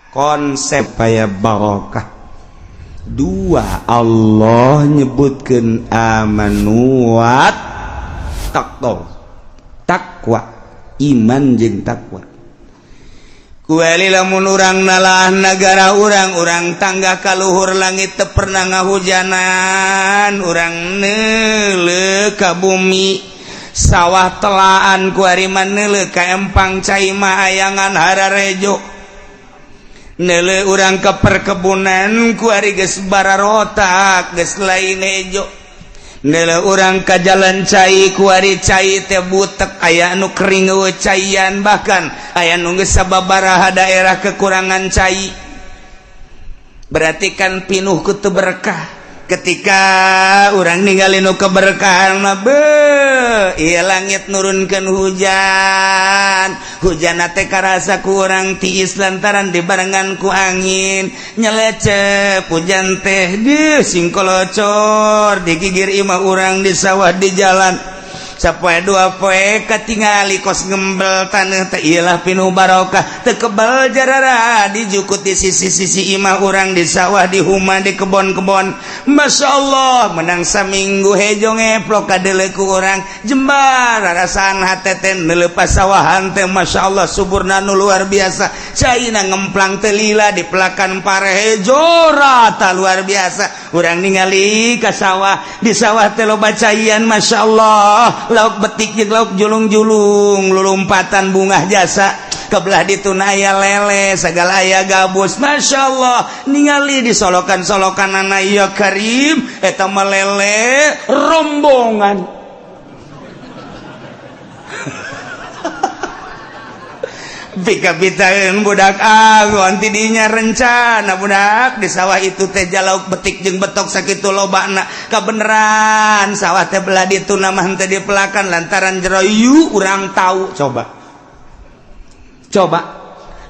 konsep supaya barokah. Dua, Allah nyebutkeun amanu wa takwa, iman jeung takwa. Kuali lamun urang nalah negara urang tangga kaluhur langit teu pernah ngahujanan, urang neuleuh ka bumi sawah telaan kuari maneuleuh ka empang cai mah ayangan hararejo. Neuleuh urang ka perkebunan kuari geus bararotak geus lain hejo. Neuleuh urang ka jalan cai kuari cai teh butek aya anu kering eueuh caian, bahkan aya nu geus sababaraha daerah kekurangan cai. Berarti kan pinuh ku teu berkah. Ketika urang ningali nu keberkahan mah ieu langit nurunkeun hujan teh karasa ku urang tiis lantaran dibarengan ku angin nyelecep hujan teh sing kolocor digigir imah urang di sawah di jalan sapoe dua poe katingali kos ngembel taneuh teh ieulah pinuh barokah teu kebal jarara dijukut di sisi-sisi imah urang di sawah di huma di kebon-kebon. Masyaallah menang saminggu hejo ngeplok kadeuleu ku urang jembar rarasaan hate teh neuleuh pasawahan teh masyaallah suburna nu luar biasa caina ngemplang teh lila di pelakan parehejo rata luar biasa. Urang ningali ka sawah di sawah teh loba caian masyaallah lauk betik jeung lauk julung-julung lulumpatan bunga jasa kebelah dituna aya lele sagala aya gabus masyaallah ningali di solokan-solokanana ya karim eta mah lele rombongan pika-pitaeun budak agon tidinya rencana budak di sawah itu teh jalauk betik jeung betok sakitu lobana kabeneran sawah teh belah dituna mah teh dipelakan lantaran jero yu urang tahu coba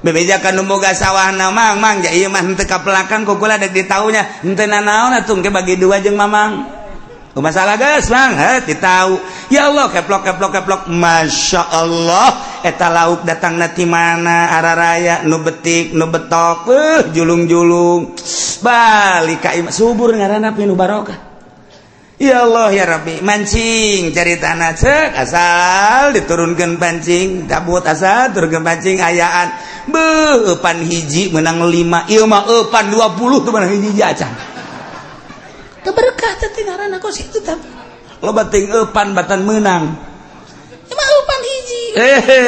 bebejakan nu boga sawahna mang ja ieu mah teu kapelakan kok kula dek ditaunya henteu nanaon atuh ke bagi dua jeung mamang. Masalah guys bang, tahu ya Allah keplok masya Allah eta lauk datang nati mana araraya nu betik nu betok julung-julung balik ka subur ngaranna pinuh barokah. Ya Allah ya Rabbi mancing cari tanah cek asal diturunkan pancing kabut asal turunkan pancing ayaan eupan hiji menang 5 ieu mah eupan 20 tuh menang hiji acan keberkah teh ngaranna kos itu tah loba teuing eupan batan meunang emang eupan hiji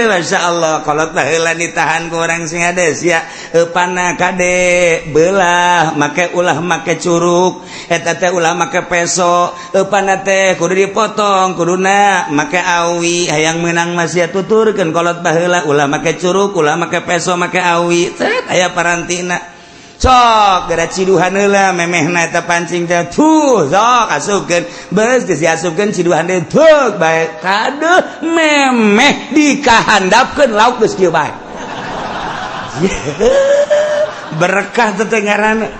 masyaallah kolot baheula ditahan ku urang sing hades ya eupanna kade beulah make ulah make curug eta teh ulah make peso eupanna teh kudu dipotong kuduna make awi hayang meunang mah sia tuturkeun kolot baheula ulah make curug ulah make peso make awi tet aya parantina sok gara ciduhan heula memehna eta pancing teh tuh sok asupkeun beus geus diasupkeun ciduhan teh teu bae kadeuh memeh dikahandapkeun lauk geus kieu bae berkah teh ngaranna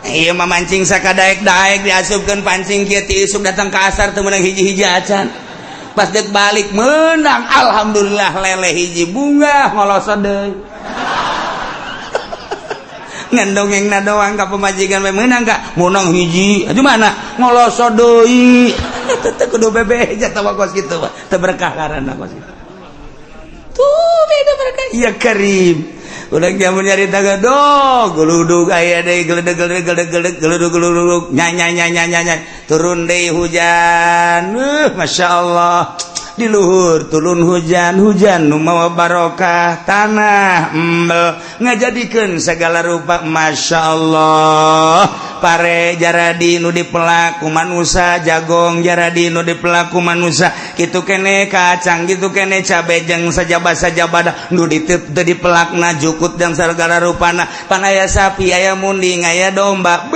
ieu mah mancing sakadaek-daek diasupkeun pancing kieu ti isuk datang ka asar teu meunang hiji-hiji acan pas dek balik meunang alhamdulillah lele hiji bunga ngolosot deui ngandongengna doang ka pemajikan we meunang ka munang hiji di mana ngoloso deui teh kudu bebe jata kos kitu teu berkah karana kos kitu tuh beda berkah ya karim urang jamun nyarita gadog gludug aya deui gludug nya turun deui hujan masyaallah di luhur turun hujan nu mawa barokah tanah embel ngajadikeun segala rupa masyaallah pare jaradi nu dipelak ku manusia jagong jaradi nu dipelak ku manusia kitu kene kacang kitu kene cabe jeung sajabah nu teu dipelakna jukut jeung segala rupana pan aya sapi aya munding aya domba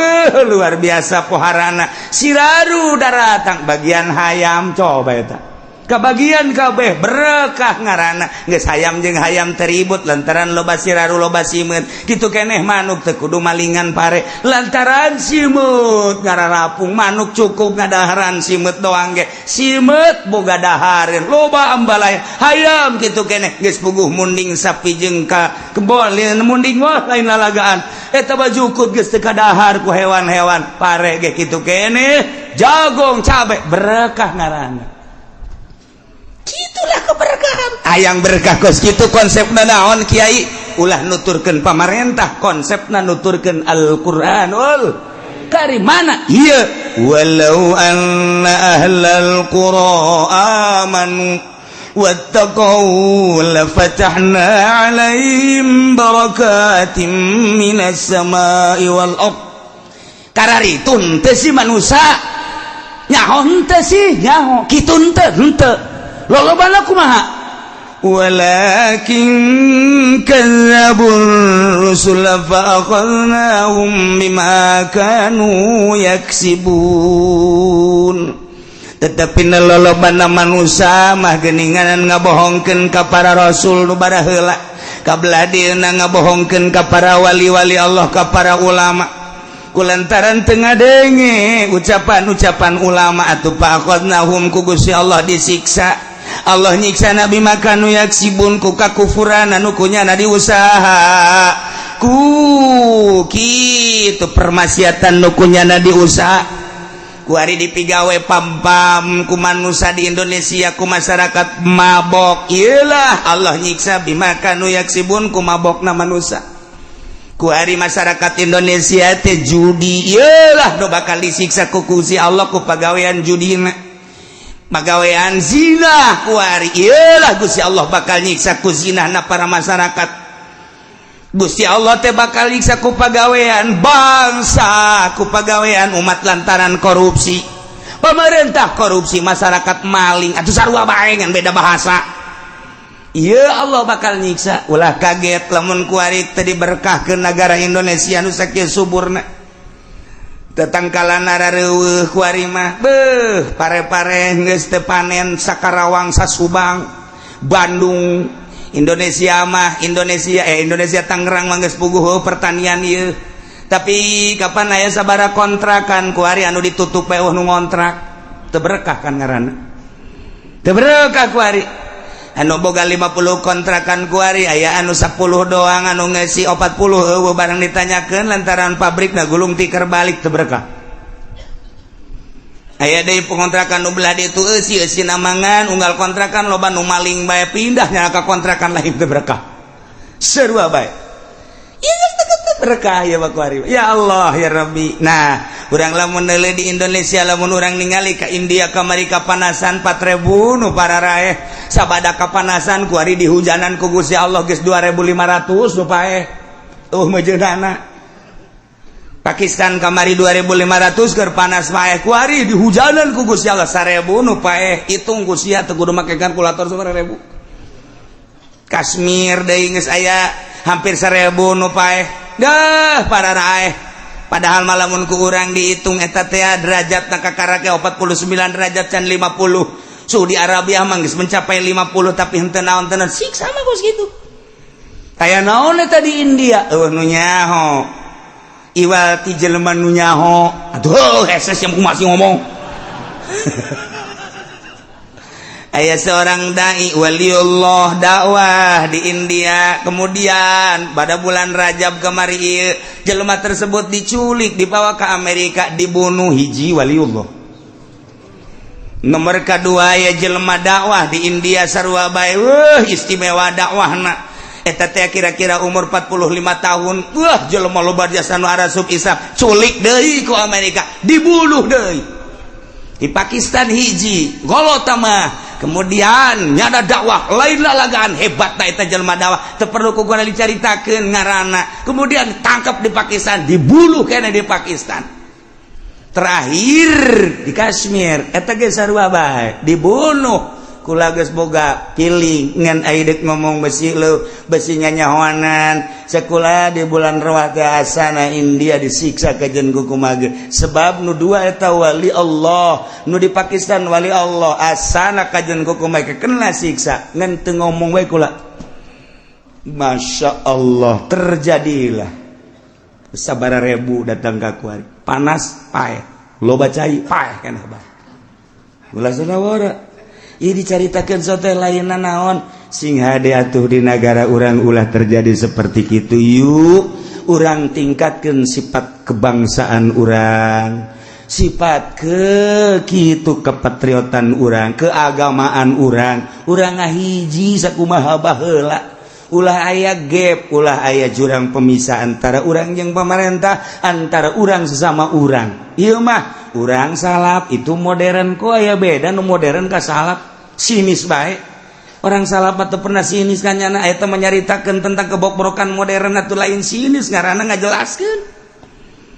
luar biasa poharana siraru daratang bagian hayam coba eta kabagian kabeh berkah ngaranna geus hayam jeung hayam teribut lantaran loba siraru loba simut kitu keneh manuk teu kudu malingan pare lantaran simut ngararapung manuk cukup ngadaharan simut doang ge simut boga dahareun loba ambalaya hayam kitu keneh geus puguh munding sapi jeung ka kebon munding wah lain lalagaan eta bajukut geus teu kadahar ku hewan-hewan pare ge kitu keneh jagong cabe berkah ngaranna. Itulah keberkahan ayang berkah kos gitu konsepna naon kiai ulah nuturkeun pamarentah konsepna nuturkeun Al-Qur'anul Karim mana ieu walau anna ahlal qura amanu wattaqau lafatahna 'alaihim barakatim minas samai wal ardh kararitun teu si manusia nyaho teu si nyaho kitu henteu lolobana kumaha walakin kadzdzabur rusul fa akhadnahum bima kanu yaksibun tetapi lolobana manusia mah geuningan ngabohongkeun ka para rasul nu bara heula kabladina ngabohongkeun ka para wali-wali Allah ka para ulama kulantaran teu ngadenge ucapan-ucapan ulama atuh fa akhadnahum ku Gusti Allah disiksa Allah nyiksa nabi makanu yaksibun ku kakufuran anu kunyana diusaha ku kitu permaksiatan nu kunyana diusaha ku ari dipigawe pam-pam ku manusia di Indonesia ku masyarakat mabok ieulah Allah nyiksa bimakanu yaksibun ku mabokna manusia ku ari masyarakat Indonesia teh judi ieulah nu bakal disiksa ku Gusti Allah ku pagawean judina pagawean zina kuari iyalah Gusti Allah bakal nyiksa ku zinahna para masyarakat Gusti Allah teh bakal nyiksa ku pagawean bangsa ku pagawean umat lantaran korupsi pemerintah korupsi masyarakat maling atuh sarua bae ngan beda bahasa iya Allah bakal nyiksa ulah kaget lamun kuari teh diberkahkeun negara Indonesia nu sakieu suburna tetangkalan narareueuh kuari mah beuh pare-pare geus teu panen sakarawang sasubang Bandung Indonesia Tangerang mah geus puguh pertanian ieu tapi kapan aya sabaraha kontrakan kuari anu ditutup we nu ngontrak teu berkah kan ngaranna teu berkah kuari anu boga 50 kontrakan kuari aya anu 10 doang anu ngeusi 40 eueuh barang ditanyakeun lantaran pabrikna gulung tikar balik teu berkah aya deui pengontrakan nu belah ditu eusi namangan unggal kontrakan loba nu maling bae pindah nya ka kontrakan lain teu berkah sarua bae ieu berkah ya bakuari ya Allah ya Rabbi nah urang lamun neuleuh di Indonesia lamun urang ningali ka India kamari kapanasan 4.000 nu pararaeh sabada kapanasan kuari dihujanan ku Gusti Allah geus 2.500 nu paeh mejeunana Pakistan kamari 2.500 keur panas paeh kuari dihujanan ku Gusti Allah 1.000 nu paeh hitung ku sia teu kudu make kalkulator sabaraha ribu Kashmir deui geus aya hampir 1.000 nu paeh dah pararaeh padahal malamun ku urang dihitung eta teh derajatna kakarake 49 derajat can 50 Saudi Arabia mah geus mencapai 50 tapi henteu naon tenan siksa mah geus kitu aya naon eta di India nu nyaho iwal ti jelema nu nyaho atuh hese yang masih ngomong aya seorang dai waliullah dakwah di India kemudian pada bulan Rajab kemari ieu jelema tersebut diculik dibawa ke Amerika dibunuh hiji waliullah nomor kedua ya jelema dakwah di India sarua bae istimewa dakwahna eta teh kira-kira umur 45 tahun jelema loba jasa nu arasub isap culik deui ku Amerika dibunuh deui di Pakistan hiji golota mah kemudian nyada dakwah lain lalagaan hebat eta jelema dakwah teu perlu ku gua dicaritakeun ngaranna kemudian tangkap di Pakistan dibunuh kene di Pakistan terakhir di Kashmir eta ge sarua bae dibunuh kula geus boga piling ngan aidek ngomong besi lu besinya nyahoanan sakula di bulan Ramadan asana India disiksa kajen ku kumaha sebab nu dua eta wali Allah nu di Pakistan wali Allah asana kajen ku kumaha kena siksa ngan teu ngomong we kula Masya Allah terjadilah sabara ribu datang ka kuari panas pae loba cai pae kana bah ulah sanawara ieu dicaritakeun sote lainna naon sing hade atuh di negara urang ulah terjadi seperti kitu yuk urang tingkatkeun sifat kebangsaan urang sifat kitu kepatriotan urang keagamaan urang ngahiji sakumaha baheula ulah aya gap ulah aya jurang pemisah antara urang jeung pemerintah antara urang sesama urang ieu mah urang salap itu modern kok aya beda nu modern ka salap sinis bae orang salap atau pernah sinis kan nyana eta menyaritakeun tentang kebobrokan modern atuh lain sinis ngaranna ngajelaskeun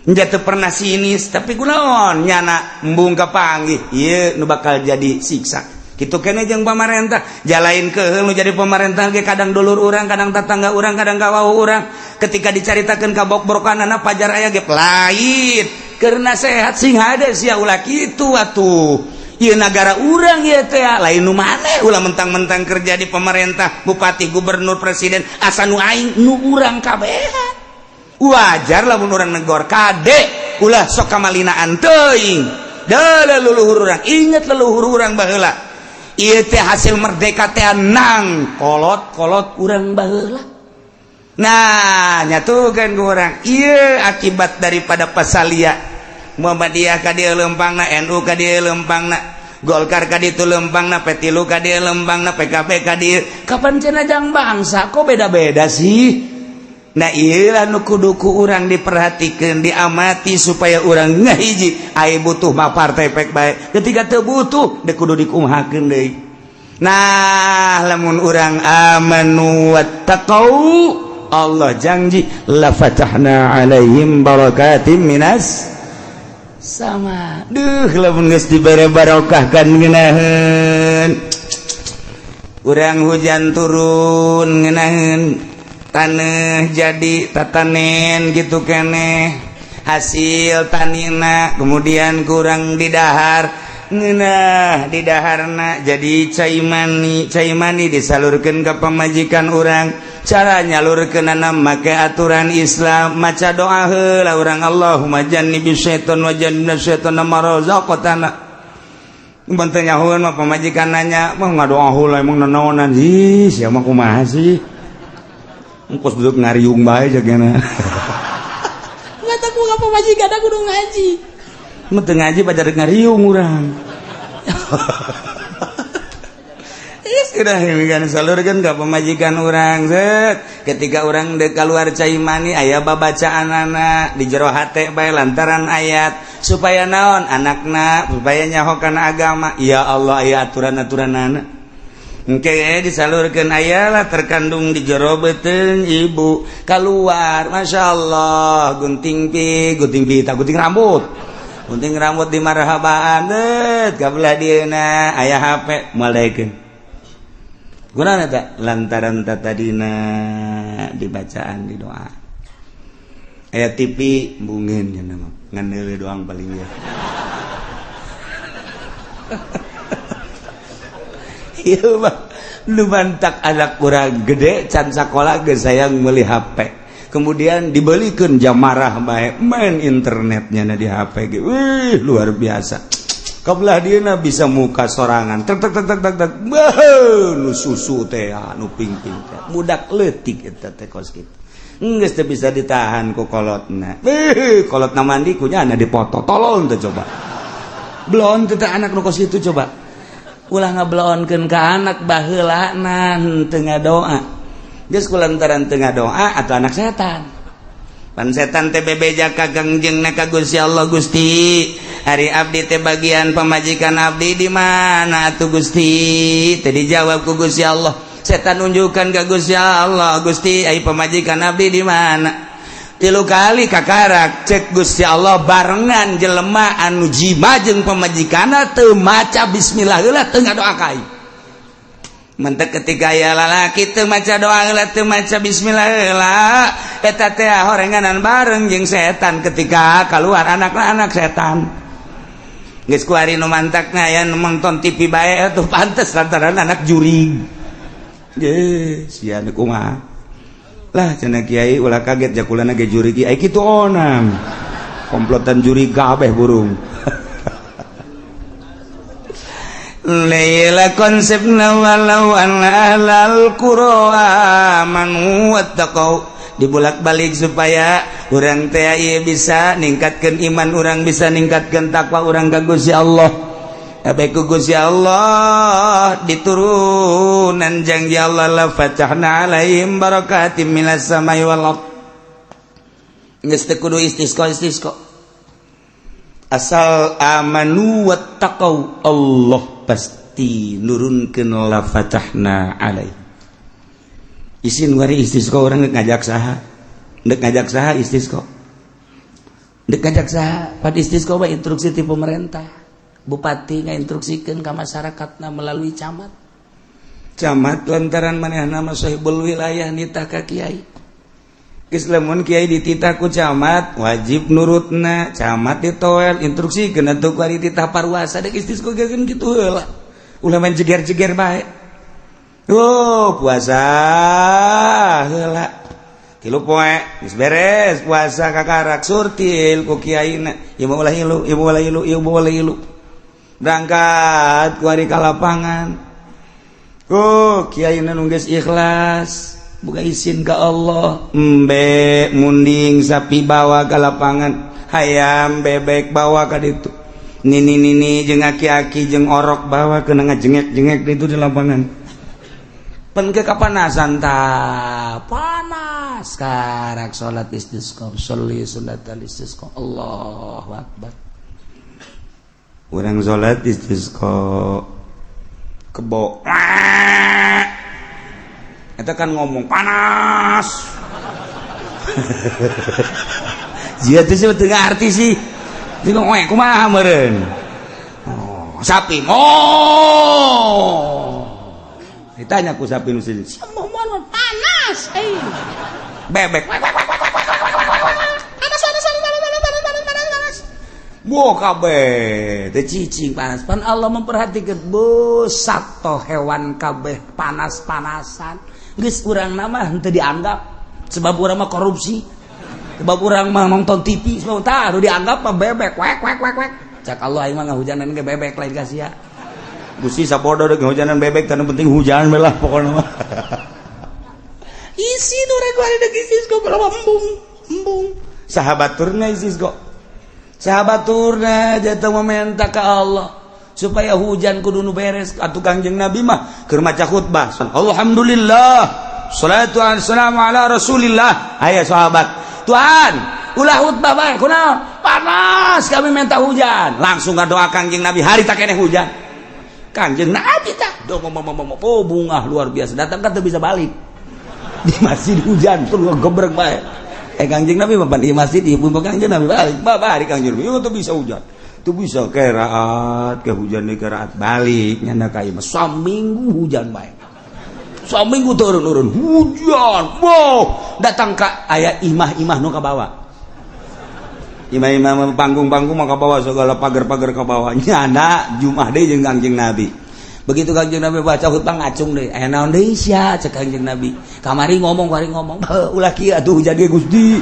nya teu pernah sinis tapi kunaon nyana embung kapanggih ieu nu bakal jadi siksa kitu keneh jeung pamarentah jalain keheul nu jadi pamarentah ge kadang dulur urang kadang tetangga urang kadang kawahu urang ketika dicaritakeun kabobrokanana pajar aya ge lain karena sehat sing hade sia ulah kitu atuh ieu nagara urang ieu teh lain nu maneh ulah mentang-mentang kerja di pemerintah bupati gubernur presiden asa nu aing nu urang kabehan wajar lamun urang negor kade ulah sok kamalinaan teuing da leluhur urang inget leluhur urang baheula ieu teh hasil merdeka teh nang kolot urang baheula nah nyatukeun ku urang ieu akibat daripada pasalia Muhammadiyah ka dieu lempangna NU ka dieu lempangna Golkar ka ditu lempangna P3 ka dieu lempangna PKB ka dieu kapan cenah jang bangsa kok beda-beda sih nah ieu lah nu kudu ku urang diperhatikeun diamati supaya urang ngahiji aya butuh mah partai pek bae ketika teu butuh deuk kudu dikumahakeun deui nah lamun urang amanu wattaqau Allah janji la fatahna alaihim barakatim minas sama duh lamun geus dibere barokah kan ngeunaheun urang hujan turun ngeunaheun taneuh jadi tatanen gitu keneh hasil tanina kemudian kurang didahar ngeunah di daharna jadi cai mani disalurkeun ka pamajikan urang cara nyalurkeunana make aturan Islam maca doa heula urang Allahumma jannibis syaiton wa jannibnas syaitana ma razaqtana mun teu nyahoeun mah pamajikan nanya mah ngadoa heula emang nanaonan ih sia mah kumaha sih engkos duduk ngariung bae jagana ngataku ka pamajikan aku kudu ngaji mun teu ngaji pada ngariung urang udah kan salurkeun ka pamajikan urang set ketika urang deuk kaluar cai mani aya babacaanana di jero hate bae lantaran ayat supaya naon anakna supaya nyaho kana agama ya Allah aya aturan-aturanana engke disalurkeun aya lah terkandung di jero beuteung ibu kaluar masyaallah gunting rambut di marhabaan deut ka belah dieuna aya HP malaikeun gunana tak lantaran tadina dibacaan di doa aya TV bungeun nya nama ngan heuleuh doang paling ya ieu mah nu mantak anak urang gede can sakola geus sayang meuli HP kemudian dibelikeun jamarah bae main internetnya na di HP ge wih luar biasa kabelah dieuna bisa muka sorangan tek nu susu teh anu ping-ping teh budak leutik eta teh kos kitu geus teu bisa ditahan ku kolotna kolotna mandi ku nya dipoto tolong teh coba blon teh anak nu kos kitu coba ulah ngabloonkeun ka anak baheulana teu ngadoa geus kulantaran teu ngadoa atuh anak setan pan setan teh bebeja ka gangjengna ka Gusti Allah Gusti hari abdi teh bagian pamajikan abdi di mana atuh Gusti teh dijawab ku Gusti Allah setan nunjukkan ka Gusti Allah Gusti ai pamajikan abdi di mana 3 kali kakarak cek Gusti Allah barengan jelema anu jima jeung pamajikanna teu maca bismillah heula teu ngadoa ka ai mentek ketika aya lalaki teu maca doa heula teu maca bismillah heula eta teh horenganan bareng jeung setan ketika keluar anak setan geus ku ari nu mantakna aya nu nonton TV bae atuh pantes lantaran anak jurig geus sia nu kumaha lah cenah kiai ulah kaget jakulana ge jurig ai kitu onam komplotan jurig kabeh burung Laila konsepna walau alal qura amanu wattaqau dibulak-balik supaya urang teh ieu bisa ningkatkeun iman urang bisa ningkatkeun takwa urang ka Gusti Allah. Abe ku Gusti Allah diturunan janji Allah la fatahna alaihim barakatim minas samai wal ardh. Geus teu kudu istisqa asal amanu wattaqau Allah pasti nurunkeun la fatahna alai isin wari istisqa urang deuk ngajak saha istisqa deuk ngajak saha pad istisqa bae instruksi ti pemerintah bupati ngainstruksikeun ka masyarakatna melalui camat lantaran manehna mah sahibul wilayah nitah ka kiai geus lamun kiai dititah ku camat wajib nurutna camat ditoel instruksikeun atuh ku ari titah parwasa deuk istisqa geun kitu heula ulah main jeger-jeger bae puasa heula 3 poe geus beres puasa kakarak surtil ku kiaina ieu ulah ilu berangkat ku ari ka lapangan kiaina nu geus ikhlas buka izin ke Allah embe munding sapi bawa ke lapangan hayam bebek bawa ke ditu nini jeung aki-aki jeung orok bawa ke ngajengek-jengek ditu di lapangan pen ke kapanasan ta panas karak salat istisqa sholli salatal istisqa Allahu akbar urang salat istisqa kebo eta kan ngomong panas dia teh teu ngarti sih dia ngomong kumaha meureun sapi ditanya ku sapi nu seueur samohon panas bebek panas kabeh teh cicing panas pan Allah memperhatikan busak toh hewan kabeh panas-panasan geus urang mah henteu dianggap sebab urang mah korupsi sebab urang mah nonton TV sebab tah anu dianggap mah bebek wek cak Allah aing mah ngahujanan ge bebek lain ka sia Gusti sapodo deuk ngahujanan bebek tanu penting hujan we lah pokona mah isi nu rek wari deuk isis kok embung sahabaturna isis kok sahabaturna jatuh meminta ke Allah supaya hujan kudu nu beres atuh Kangjeng Nabi mah keur maca khutbah alhamdulillah shalatu wassalamu ala rasulillah aya sahabat Tuhan ulah khutbah bae kunaon panas kami minta hujan langsung ngadoa Kangjeng Nabi hari tak keneh hujan Kangjeng Nabi tah bungah luar biasa datang kan teu bisa balik di masjid hujan terus gebrek bae Kangjeng Nabi bapak di masjid di pun Kangjeng Nabi balik hari Kangjeng Nabi itu bisa hujan itu bisa keraat ke hujan keraat balik nyanda ka ieu saminggu hujan bae saminggu turun hujan wow datang ka aya imah-imah nu ka bawah imah-imah panggung-panggung mah ka bawah segala pagar-pagar ka bawah nyanda Jumat deui jeung Kangjeng Nabi begitu Kangjeng Nabi baca khutbah ngacung deui aya naon deui sia cek Kangjeng Nabi kamari ngomong ulah kieu atuh hujan ge Gusti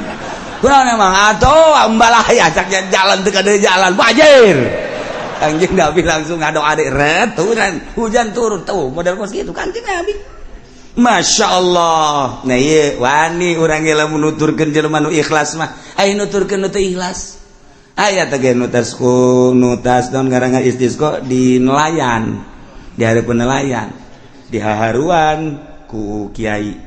kunaon emang atuh ambalah aya cak jalan teu kada jalan banjir Kangjeng Nabi langsung ngadoa deui returan hujan turun tuh model kos kitu Kangjeng Nabi Masya Allah nah ieu wani urang ge lamun nuturkeun jelema nu ikhlas mah aya nuturkeun nu teu ikhlas aya teh ge nutas naon ngaranna istisqa di nelayan di hareupeun nelayan di haharuan ku kiai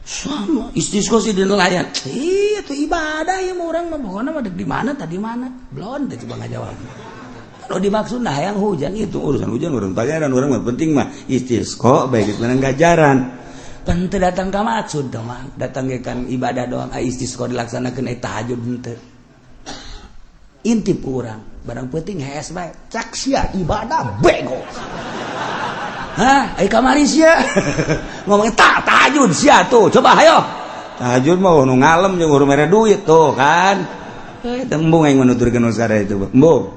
sama istisqa si di nelayan itu ibadah ya urang mah pokona mah di mana tadi mana belum teh coba ngajawab kalau dimaksud nah yang hujan itu urusan hujan urang pangeran urang mah penting mah istisqa baik menang gajaran pan teu datang ka maksud mah datang ge kan ibadah doang istisqa dilaksanakeun tahajud henteu intip urang barang penting hees bae cak sia ibadah bego hah ai kamari sia ngomong tahajud sia tuh coba ayo tahajud mah nu ngalem jeung urang mere duit tuh kan tembung aing menuturkeun usara itu embung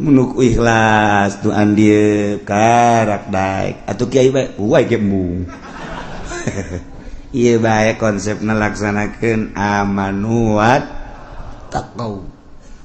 mun ikhlas tu andieu karak daek atuh kiai bae uai ge embung ieu bae konsepna laksanakeun amanu wat taqau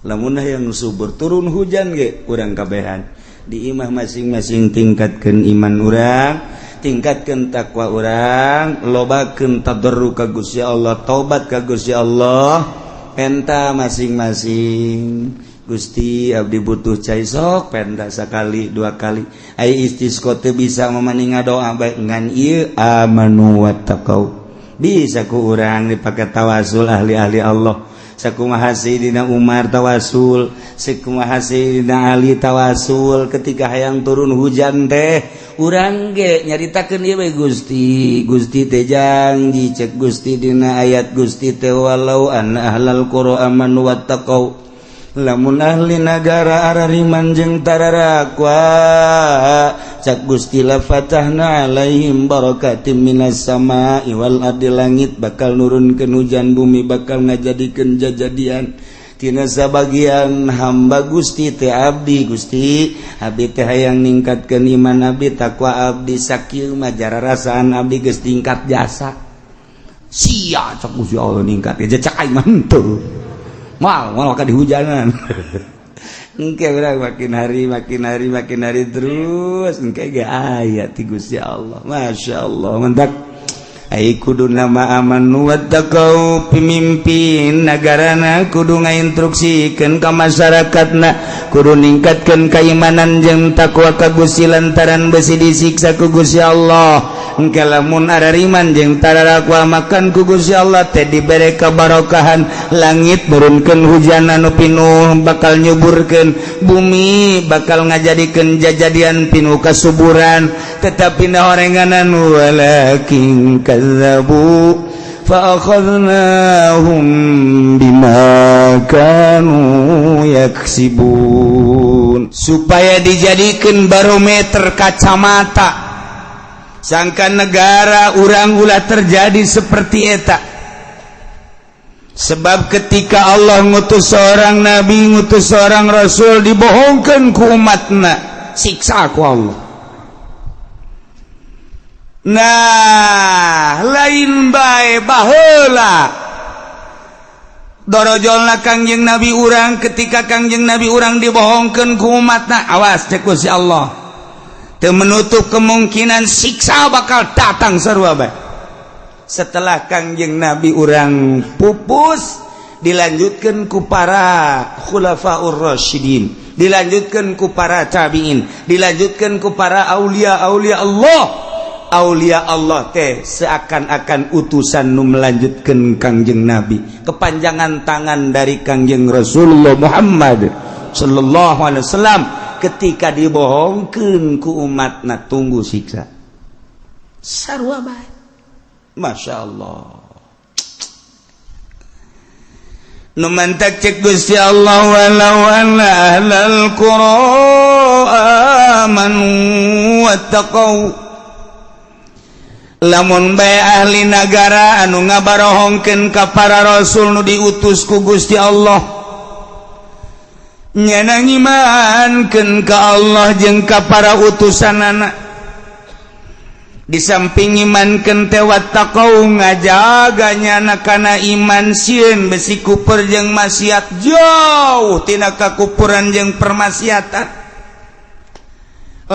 lamun hayang subur turun hujan ge urang kabehan di imah masing-masing tingkatkeun iman urang tingkatkeun takwa urang lobakeun tadarruk ka Gusti Allah taubat ka Gusti Allah penta masing-masing Gusti abdi butuh cai sok penta sakali dua kali ai istisqa teu bisa mamani ngadoa bae ngan ieu amanu wattaqau bisa ku urang dipake tawasul ahli-ahli Allah sakumaha Sayyidina Umar tawasul sakumaha Sayyidina Ali tawasul ketika hayang turun hujan teh urang ge nyaritakeun ieu bae Gusti teh janji cek Gusti dina ayat Gusti teh walau anna ahlal qura amanu wattaqau lamun ahli nagara arariman jeung tararakwa cak Gusti la fatahna alaihim barakatim minas sama'i wal ardi langit bakal nurunkeun hujan bumi bakal ngajadikeun jajadian tina sabagian hamba Gusti teh abdi Gusti abdi teh hayang ningkatkeun iman abdi takwa abdi sakieu mah jararasaan abdi geus tingkat jasa sia cak Gusti Allah ningkat ge cak aing mah henteu mal ka dihujanan engke urang makin hari terus engke ge aya ti Gusti Allah masyaallah mentak ai kudu nama amanu wattaqau pimimpin nagarana kudu ngainstruksikeun ka masyarakatna kudu ningkatkeun keimanan jeung takwa ka Gusti lantaran besi disiksa ku Gusti Allah engke lamun arariman jeung tararakwa makan ku Gusti Allah teh dibere kabarokahan langit nurunkeun hujan anu pinuh bakal nyuburkeun bumi bakal ngajadikeun jajadian pinuh kasuburan tetapi na horenganan walakin kadzabu fa akhadnahum bima kanu yaksibun supaya dijadikeun barometer kacamata sangka negara urang ulah terjadi seperti eta sebab ketika Allah ngutus seorang nabi ngutus seorang rasul dibohongkeun ku umatna siksa ku Allah. Nah lain bae baheula dorojolna kangjeng nabi urang ketika kangjeng nabi urang dibohongkeun ku umatna awas cek Gusti Allah teu menutup kemungkinan siksa bakal datang sarua bae setelah kangjeng nabi urang pupus dilanjutkeun ku para khulafaur rasyidin dilanjutkeun ku para tabi'in dilanjutkeun ku para aulia-aulia Allah teh seakan-akan utusan nu melanjutkeun kangjeng nabi kepanjangan tangan dari kangjeng Rasulullah Muhammad sallallahu alaihi wasallam ketika dibohongkeun ku umatna tunggu siksa sarua bae masyaallah nu mantak cek Gusti Allah walau anna ahlal qura amanu wattaqau lamun bae ahli nagara anu ngabarohongkeun ka para rasul nu diutus ku Gusti Allah nyana ngimankeun ka Allah jeung ka para utusanana di samping imankeun teh wattaqau ngajaga nyana kana iman sieun besi kuper jeung maksiat jauh tina kakupuran jeung permaksiatan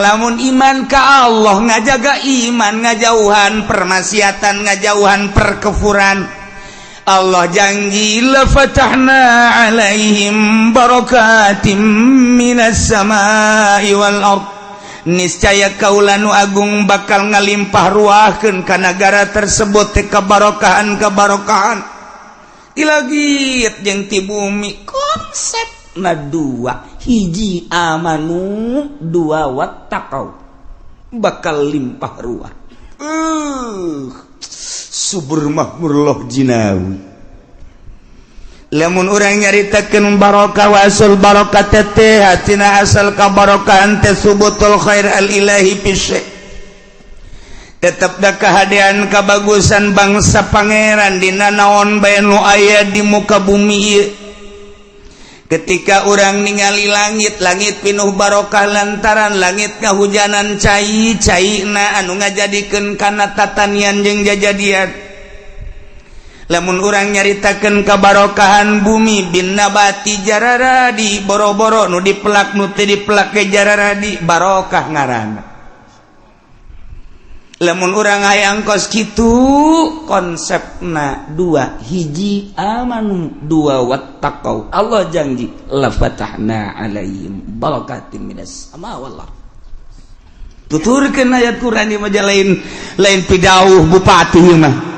lamun iman ka Allah ngajaga iman ngajauhan permaksiatan ngajauhan perkufuran Allah janji la fatahna alaihim barakatim minas samai wal ard niscaya kaula nu agung bakal ngalimpah ruahkeun ka nagara tersebut teh kabarokahan ilagit jeung ti bumi konsep na dua hiji amanu dua wattaqau bakal limpah ruah subur makmur loh jinawi lamun urang nyaritakeun barokah wasul barokah teh hatina asal kabarokahan teh subutul khair al ilahi fi syai tetapdah kehadiran kabagusan bangsa pangeran dina naon bae nu aya di muka bumi ieu. Ketika orang ningali langit pinuh barokah lantaran langit ngahujanan cai-caina anu ngajadikeun kana tatanian jeung jajadian. Lamun urang nyaritakeun kabarokahan bumi bin nabati jararadi boro-boro nu dipelak nu teu dipelak ke jararadi barokah ngaranna. Lamun urang hayang kos kitu konsepna dua, hiji amanu, dua wattaqau. Allah janji la fatahna alaihim barakatim minas sama wallah. Tuturkeun ayat Quran ieu mah lain pidauh bupati mah.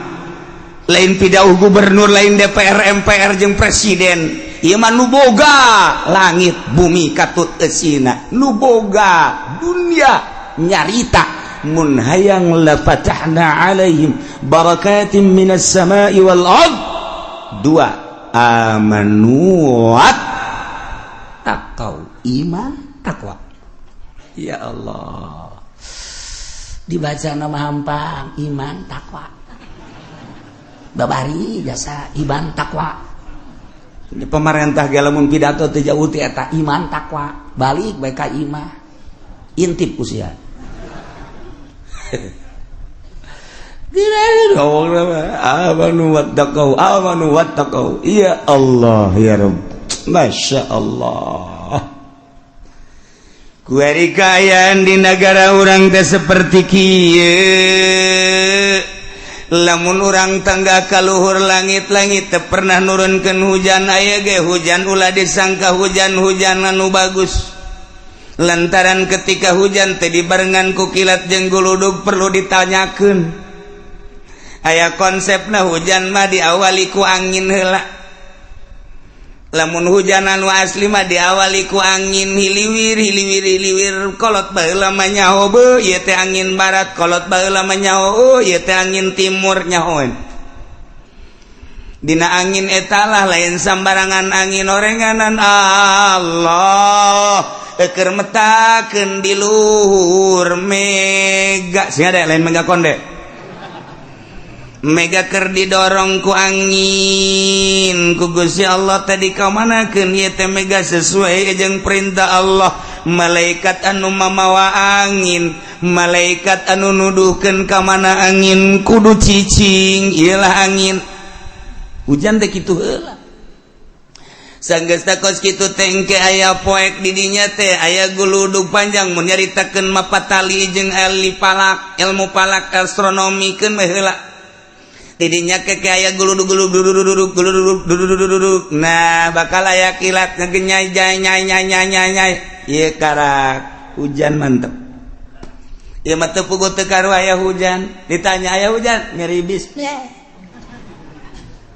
Lain pidauh gubernur, lain DPR, MPR jeung presiden. Ieu mah nu boga langit bumi katut eusina. Nu boga dunia nyarita mun hayang la fatahna alaihim barakatim minas sama'i wal ard. Dua, amanu wat taqau, iman takwa. Ya Allah, dibaca nama hampang iman takwa, babari jasa iman takwa. Pemerintah galamun pidato teu jauh ti eta iman takwa, balik bae ka imah intip ku sia. Amanu wattaqau. Ya Allah ya Rabb, Masya Allah. Kuari kayaan di negara orang teh seperti kieu. Lamun orang tangga kaluhur langit-langit teu pernah nurunkeun hujan aya ge hujan ulah disangka hujan-hujan anu bagus. Lantaran ketika hujan teh dibarengan ku kilat jeung guludug perlu ditanyakeun. Aya konsepna hujan mah diawali ku angin heula. Lamun hujan anu asli mah diawali ku angin hiliwir kolot baheula mah nyaho beuh ieu teh angin barat, kolot baheula mah nyaho ieu teh angin timur nyahoan. Dina angin etalah lain sambarangan angin orenganan Allah. Keur metakeun di luhur mega sing ada lain mega konde. Mega keur didorong ku angin ku Gusti Allah tadi ka manakeun ieu teh mega sesuai jeung perintah Allah. Malaikat anu mamawa angin, malaikat anu nuduhkeun ka mana angin kudu cicing, ieulah angin. Hujan teh kitu heula. Sanggeus takos kitu tengke aya poek di dinya teh aya guludug panjang mun nyaritakeun mapatali jeung ahli palak ilmu palak astronomi keun mah heula. Di dinya ke aya guludug. Nah bakal aya kilat ngagenyai nyai. Ieu karak hujan mantep. Ieu mah teu puguh teu karu aya hujan. Ditanya aya hujan ngeribis.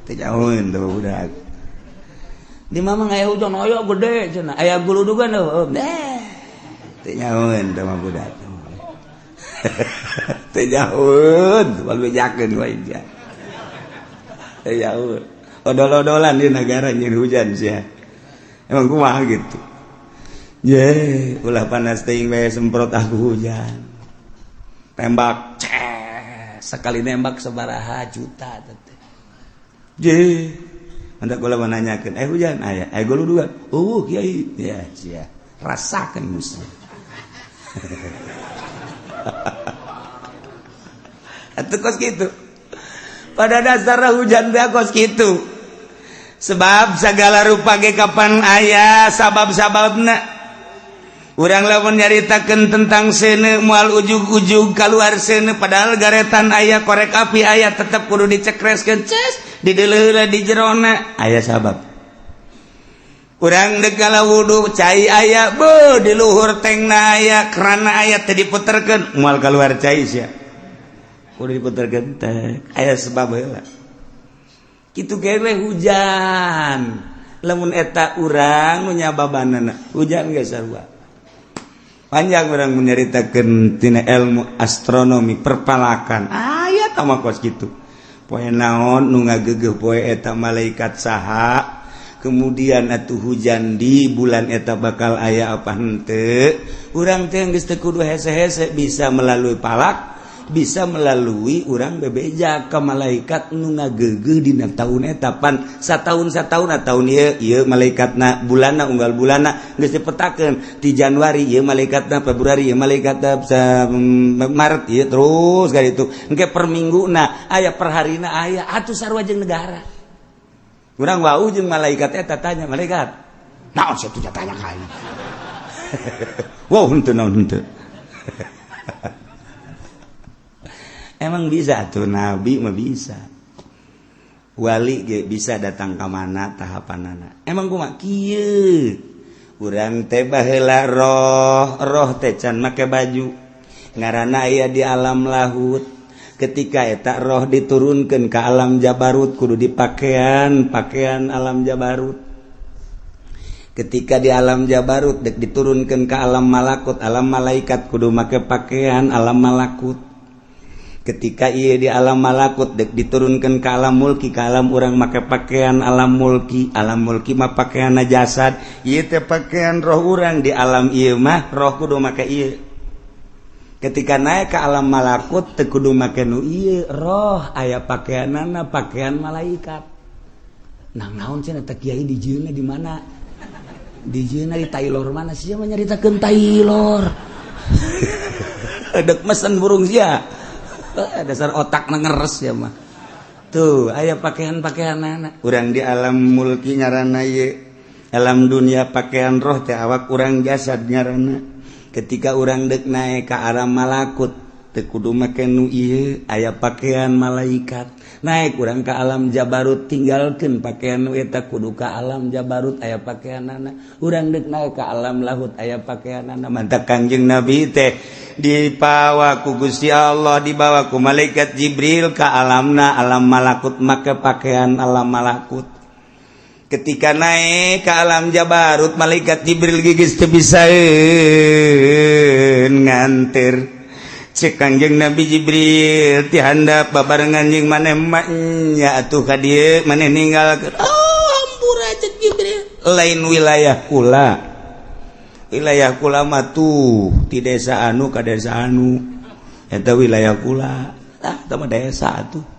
Teu jauheun teh budak. Di mamang aya hujan aya gede cenah aya guludugan heuh teu nyahoeun teh mah budak teu nyahoeun wal bejakeun wae dia teu nyahoeun odol-odolan di negara nyeun hujan sia emang kumaha gitu ye ulah panas teuing bae semprot aku hujan tembak sekali nembak sabaraha juta teh je anda kula menanyakan, hujan aya, guludugan. Kiai, ya sia, rasakan musuh. Atuh kos kitu. Pada dasarna hujan teh kos kitu. Sebab segala rupa ge kapan aya sabab-sababna. Urang lamun nyaritakeun tentang seuneu moal ujug-ujug kaluar seuneu padahal garetan aya korek api aya tetep kudu dicekreskeun ces di deuleuh di jerona aya sabab. Urang deuk kala wudu cai aya beuh di luhur tengna aya kerana aya teh diputerkeun moal kaluar cai sia. Kudu diputerkeun teh aya sebab heula. Kitu ge hujan. Lamun eta urang nu nyababanana hujan ge sarua. Panjang orang menyaritakeun tina ilmu astronomi perpalakan aya tama kos kitu poe naon nu ngageugeuh poe eta malaikat saha kemudian atuh hujan di bulan eta bakal aya apa henteu urang teh geus teu kudu hese-hese bisa melalui palak bisa melalui urang bebeja ke malaikat nu ngageugeul dina taun eta pan satahun tahun ieu malaikatna bulanna unggal bulanna geus dipetakeun ti Januari ieu malaikatna Februari ieu malaikatna Maret ieu terus ka ditu engke per mingguna aya per harina aya atuh sarua jeung negara urang wau jeung malaikat eta tanya malaikat naon saya tuh tanya ka ieu wow henteu naon henteu emang bisa tuh nabi mah bisa wali ge bisa datang ka mana tahapanana emang kumaha kieu urang teh baheula roh teh can make baju ngaranna aya di alam lahut ketika eta roh diturunkeun ka alam jabarut kudu dipakaian alam jabarut ketika di alam jabarut dek diturunkan ke alam malakut alam malaikat kudu make pakaian alam malakut ketika ieu di alam malakut dek diturunkan ke alam mulki ke alam urang make pakaian alam mulki mah pakaian jasad ieu teh pakaian roh urang di alam ieu mah roh kudu make ieu ketika naik ke alam malakut teu kudu make nu ieu roh aya pakaianana pakaian malaikat nah naon cenah teh kiai di jieuna di mana di jieuna di Taylor mana sih mah nyaritakeun Taylor dek mesen burung sia dasar otak ngeres ya mah tuh aya pakaian-pakaianana urang di alam mulki ngaranna ieu alam dunia pakaian roh teh awak urang jasad ngaranna ketika urang dek naik ka alam malakut teu kudu make nu ieu aya pakaian malaikat naik urang ka alam jabarut tinggalkeun pakaian nu eta kudu ka alam jabarut aya pakaianana urang dek naik ka alam lahut aya pakaianana mantap Kangjeng Nabi teh dibawa ku Gusti Allah dibawa ku malaikat Jibril ka alamna alam malakut make pakaian alam malakut ketika naik ke alam jabarut malaikat Jibril gigis teu bisa nganter cek Kangjeng Nabi Jibril ti handap babarengan jeung maneh nya atuh ka dieu maneh ninggalkeun hampura cek Jibril lain wilayah kula mah tuh ti desa anu ka desa anu eta wilayah kula tah mah desa atuh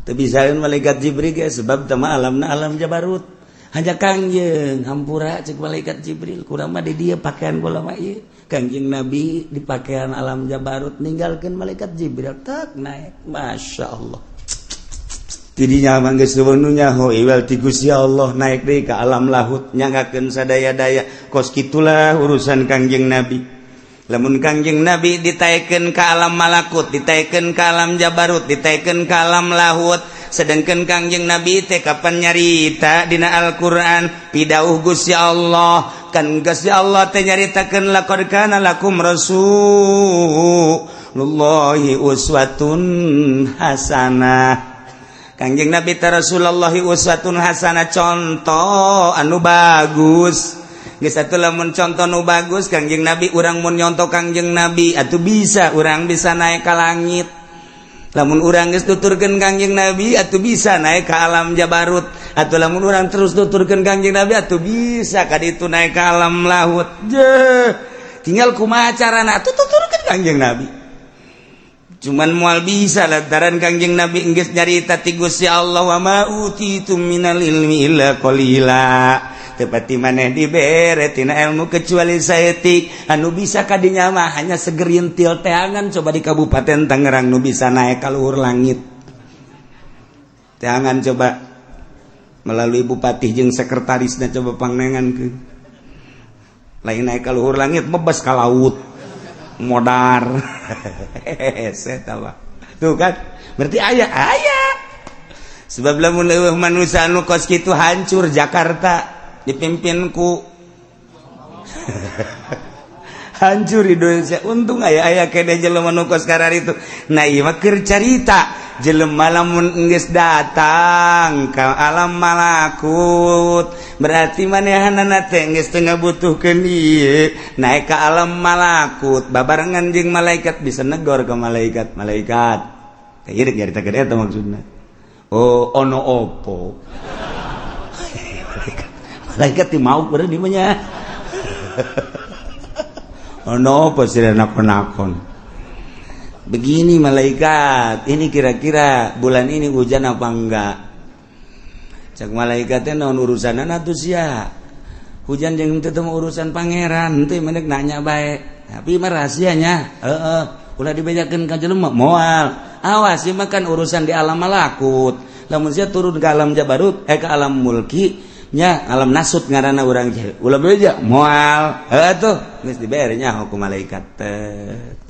teu bisaeun malaikat Jibril ge sebab teh mah alamna alam jabarut hanya Kangjeng hampura cek malaikat Jibril kurang mah di dieu pakaian kula mah ieu Kangjeng Nabi di pakaian alam jabarut ninggalkeun malaikat Jibril tak naik masyaallah tidinya mah geus seuneunya hoiwal ti Gusti Allah naik deui ka alam lahut nyanggakeun sadaya-daya kos kitulah urusan Kangjeng Nabi lamun Kangjeng Nabi ditaekeun ka alam malakut ditaekeun ka alam jabarut ditaekeun ka alam lahut sedangkan Kangjeng Nabi teh kapan nyarita dina Al-Qur'an pidauh Gusti Allah kan Gusti Allah teh nyaritakeun laqad kana lakum rasulullahi uswatun hasanah Kangjeng Nabi teh Rasulullahi uswatun hasanah contoh anu bagus geus atuh lamun contoh nu bagus Kangjeng Nabi urang mun nyontoh Kangjeng Nabi atuh bisa urang bisa naik ka langit lamun urang geus tuturkeun Kangjeng Nabi atuh bisa naik ka alam jabarut atuh lamun urang terus tuturkeun Kangjeng Nabi atuh bisa ka ditu naik ka alam lahut tinggal kumaha carana atuh tuturkeun Kangjeng Nabi cuman moal bisa lantaran Kangjeng Nabi geus nyarita ti Gusti Allah wa ma utitum minal ilmi illa qalila tepati maneh dibere tina ilmu kecuali saeutik anu bisa kadinya mah hanya segerintil teangan coba di Kabupaten Tangerang nu bisa naik ka luhur langit teangan coba melalui bupati jeung sekretarisna coba pangnengankeun lain naik ka luhur langit bebas ka laut modar eta mah tuh kan berarti aya sebab lamun eueuh manusia anu kos kitu hancur Jakarta dipimpin ku hancur Indonesia untung aya kene jelema nu kos kararitu nah ieu mah keur carita jelema lamun geus datang ka alam malakut berarti manehanana teh geus teu ngabutuhkeun ieu naik ka alam malakut babarengan jeung malaikat bisa negor ka malaikat ieu rek nyaritakeun eta maksudna oh ono opo malaikat ti mau bener di manya ono apa sih nakon-nakon begini malaikat, ini kira-kira bulan ini hujan apa enggak? Cak malaikatnya naon urusanan atuh sia. Hujan jeung teu teh urusan pangeran, teu menek nanya bae. Tapi mah rahasianya, ulah dibejakeun ka jelema moal. Awas ieu mah kan urusan di alam malakut. Lamun sia turun ke alam jabarut, ke alam mulki, nya alam nasut ngaranna urang teh. Ulah beja moal. Tuh geus dibere nya hukum malaikat. Tek.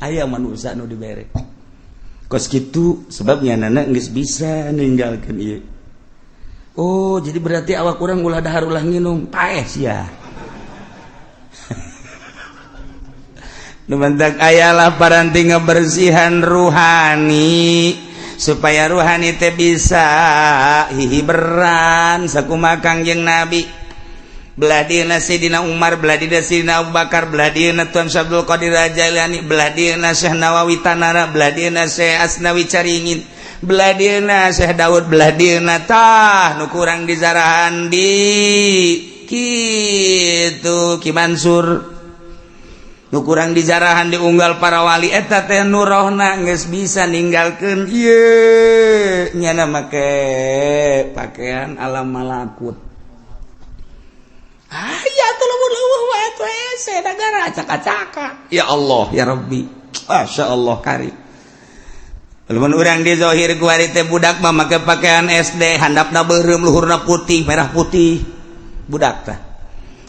Aya manusia nu dibere. Kos kitu sebabnya nana geus bisa ninggalkeun ieu. Oh, jadi berarti awak urang ulah dahar ulah nginum paeh sia. Numantak ayalah paranti ngebersihan ruhani supaya ruhani teh bisa hihiberan sakumaha Kangjeng Nabi. Belah dieuna Sayyidina Umar, belah dieuna Sayyidina Abu Bakar, belah dieuna Tuan Abdul Qadir Jailani, belah dieuna Syekh Nawawi Tanara, belah dieuna Syekh Asnawi Caringin, belah dieuna Syekh Daud, belah dieuna tah nu kurang dizarahan di kitu Ki Mansur, nu kurang dizarahan di unggal para wali eta teh nu rohna geus bisa ninggalkeun ieu nyana make pakaian alam malakut. Ya tuluh wae tuh ese negara acak-acakan. Ya Allah, ya Rabbi. Masya Allah karim. Lamun urang di zahir ku ari teh budak mah make pakaian SD, handapna beureum, luhurna putih, merah putih. Budak tah.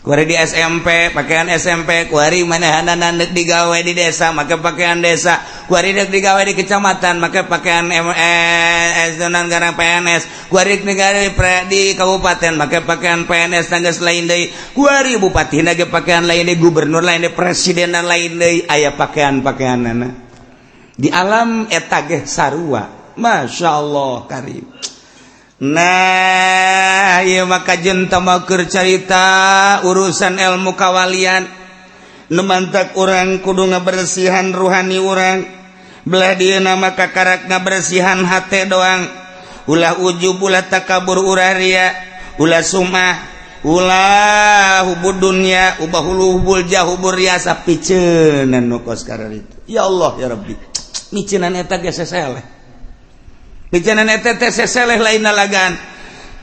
Ku ari di SMP, pakaian SMP, ku ari manahanna neuk digawe di desa, make pakaian desa. Ku ari neuk digawe di kecamatan, make pakaian zonan garang PNS. Ku ari digawe di kabupaten, make pakaian PNS tanggeus lain deui. Ku ari bupati ge pakaian lain deui, gubernur lain deui, presiden lain deui, aya pakaian-pakaianana. Di alam eta ge sarua. Masyaallah karim. Nah, ieu maka jeung tambah keur carita urusan ilmu kawalian. Numantak urang kudu ngabersihan ruhani urang. Belah dieuna maka karak ngabersihan hate doang. Ulah ujub, ulah takabur, ulah ria, ulah sumah, ulah hubud dunya, ubahul jah, hubur riasa piceunan nu kos kararitu. Ya Allah ya Rabbi. Miceunan eta ge seseleh. Bijanan eta teh seseleh lain nalagan.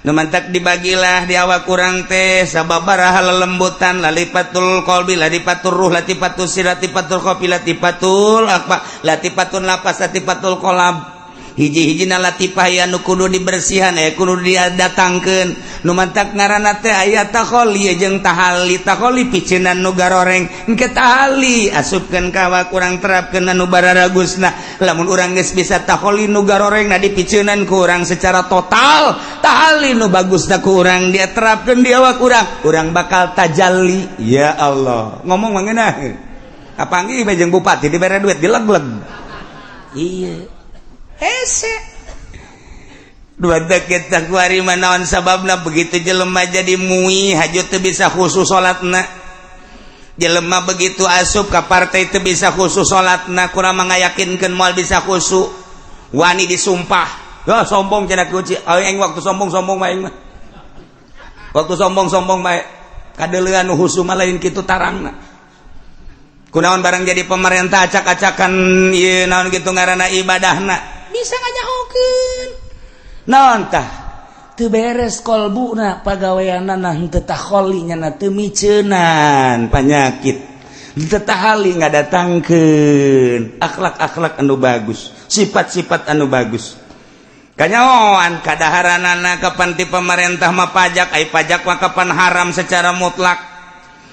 Numantak dibagilah di awak kurang teh sababaraha lelembutan lalipatul qalbi latifatul ruh latifatul sir latifatul qafi latifatul akba latifatun lapas latifatul qalb. Hiji-hijina latifah anu kudu dibersihan kudu didatangkeun. Numantak ngaranna teh aya takholi jeung tahali. Takholi piceunan nu garoreng engke tahali asupkeun ka awak urang terapkeun anu bararagusna. Lamun urang geus bisa takholi nu garorengna dipiceunan ku urang secara total, tahali nu bagusna ku urang dia terapkeun di awak urang bakal tajalli. Ya Allah, ngomong mangeunah kapanggih bae jeung bupati dibere duit dilegleg. Iya ese dua deket takwari manaon sababna begitu jelema jadi mui hajut teu bisa khusus salatna. Jelema begitu asup ka partai teu bisa khusus salatna, kurang mangayakinkeun moal bisa khusus. Wani disumpah. Sombong cenah kuci. Aing waktu sombong-sombong mah aing mah. Waktu sombong-sombong mah kadeuleuan nu husu mah lain kitu tarangna. Kunaon barang jadi pemerintah acak-acakan ieu naon kitu ngaranna ibadahna. Bisa ngajahokeun naon tah teu beres kolbuna pagaweanna henteu takholi nya teu miceunan panyakit henteu tahali ngadatangkeun akhlak-akhlak anu bagus, sifat-sifat anu bagus. Kanyaoan kadaharanana kapan ti pemerintah mah pajak ai pajak mah kapan haram secara mutlak.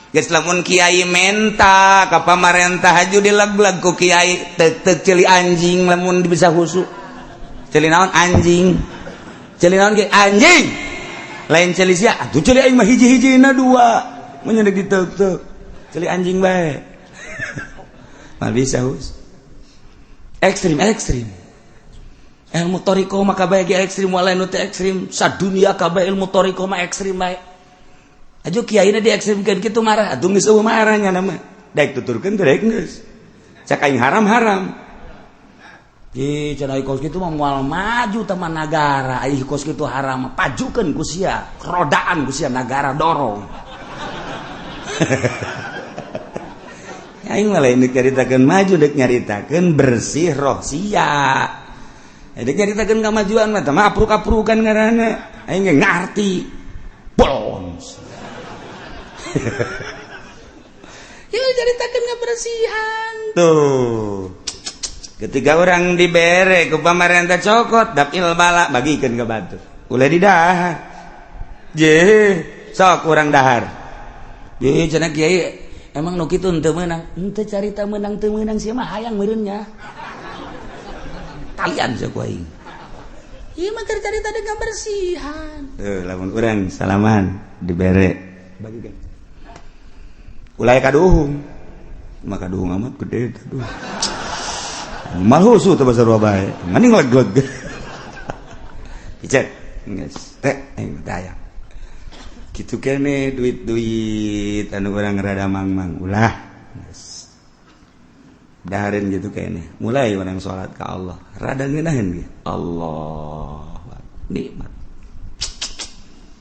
Geus lamun kiai menta ka pamarentah haju dileg-leg ku kiai teu celi anjing lamun bisa husu. Celi naon anjing. Celi naon ge anjing. Lain celi sia atuh celi aing mah hiji-hijina dua. Mun nyeudeuk diteuk-teuk. Celi anjing bae. Mal bisa hus. Ekstrim. Ilmu toriko mah kabeh ge ekstrim walain teu ekstrim. Sadunya kabeh ilmu toriko mah ekstrim bae. Ajo kiaina diekstrimkeun kitu marah, atuh geus eueuh marahnya nama. Daek tuturkeun teh daek geus. Cak aing haram. Ih, cenah kos kitu mah moal maju teman nagara, ih kos kitu haram, pajukeun ku sia, rodaan ku sia nagara dorong. aing malah dek nyaritakeun maju dek nyaritakeun bersih roh sia. Dek nyaritakeun kamajuan mah tah apruk-aprukan ngaranna. Aing ge ngarti. Bons. Ya nyaritakeun ngabersihan. Tuh. Ketika orang dibere ku pamarentah cokot dapil bala bagikeun ka batur. Ulah didahar. Je, sok urang dahar. Je cenah kiai emang nu kitu teu meunang. Henteu carita meunang teu meunang sia mah hayang meureun nya. Talian sia ku aing. Ieu mah keur carita deung ngabersihan. Teuh lamun urang salaman dibere bagikeun. Ulah kaduhung. Mah kaduhung amat gede tuh. Malhusu tuh bahasa Surabaya, maning leg-leg. Icet, geus teh aing daya. Kitu kene duit-duit anu urang rada mang-mang ulah. Geus. Dahareun gitu kene. Mulai urang salat ka Allah, rada ngeunaheun ge. Allah. Nikmat.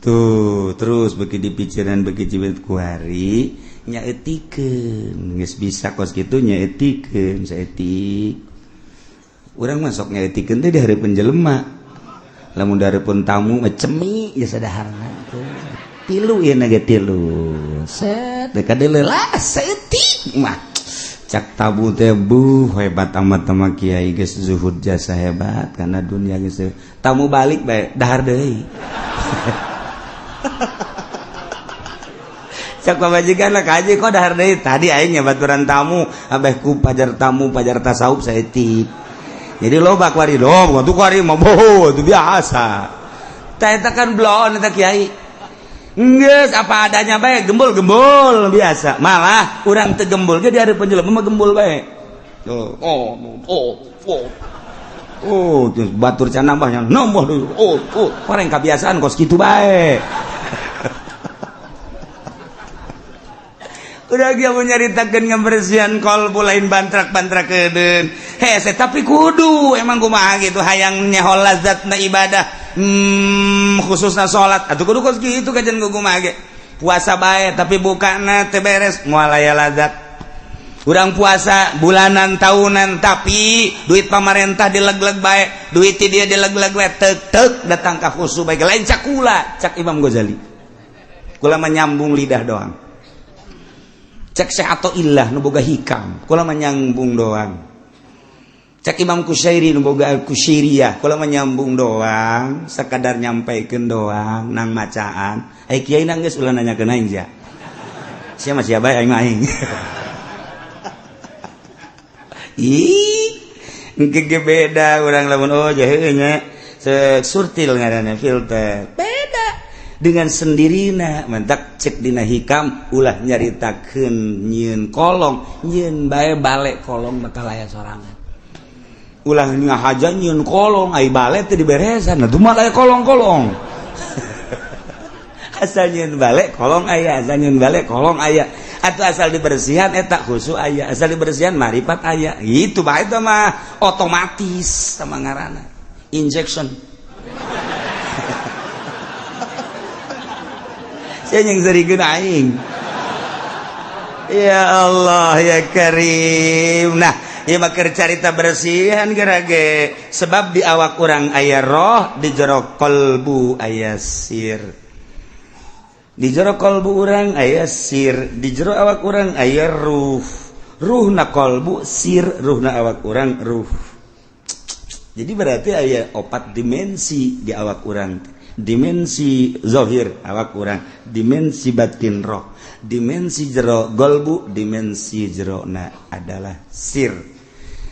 Tuh, terus beuki dipikiran beuki jiwit ku hari nyaetikeun, geus bisa kos kitu nyaetikeun saeutik. Urang masuk nyaetikeun teh di hareupeun jelema. Lamun dareupeun tamu mah cemi geus sadaharna. Tilu ieu na ge tilu. Set deuk kadeuleula saeutik mah. Cak tabu teh hebat amat mah kiai geus zuhud jasa hebat kana dunia geus. Tamu balik bae dahar deui. Cak pamajikan lah kaji kok dahar deui tadi aing baturan tamu abeh ku pajar tamu pajar tasawuf saeutik. Jadi loba kuari dong, waktu kuari mah boho itu biasa. Eta kan blon eta kiai. Geus apa adanya bae gembul-gembul biasa. Malah urang teu gembul ge di hareupeun jelema mah gembul bae. Terus batur can nambahnya nambah dulu. Pareng kebiasaan kos kitu bae. Udah dia menyaritakeun ngabersihan kolbu lain bantrak-bantrak kedeun. Hese tapi kudu emang kumaha gitu hayang nyahol lazatna ibadah. Khususna salat. Atuh kudu kos kitu kajen kumaha ge. Puasa bae tapi bukana teu beres moal aya lazat. Urang puasa bulanan tahunan tapi duit pamarentah dileg-leg bae, duit ti dia dileg-leg bae teuk datang ka khusu bae lain cak kula, cak Imam Ghazali. Kula mah nyambung lidah doang. Cek Syekh Athaillah nu boga hikam, kula mah nyambung doang. Cek Imam Kusyairi nu boga Kusyairiyah, kula mah nyambung doang, sakadar nyampaikeun doang nang macaan. Ai kiai nang geus ulah nanyakeun aing sia. Sia mah sia bae aing mah aing. Ih, engke beda urang lamun heuh nya surtil ngaranna filter. Dengan sendirina mentak cek dina hikam ulah nyaritakeun nyieun kolong nyieun bae bale kolong bakal aya sorangan ulah ngahaja nyieun kolong ai bale teh diberesan atuh mah aya kolong-kolong asal nyieun bale kolong aya asal nyieun bale kolong aya atuh asal dibersihan eta khusu aya asal dibersihan marifat aya itu bae teh mah otomatis sama ngaranna injection. Saya yang serikeun aing. Ya Allah ya Karim. Nah, ieu mah keur carita bersihan gerage sebab di awak urang aya roh, di jero qalbu aya sir. Di jero qalbu urang aya sir, di jero awak urang aya ruh. Ruhna qalbu sir, ruhna awak urang ruh. Jadi berarti aya 4 dimensi di awak urang. Dimensi zahir awak urang, dimensi batin roh, dimensi jero golbu, dimensi jerona adalah sir.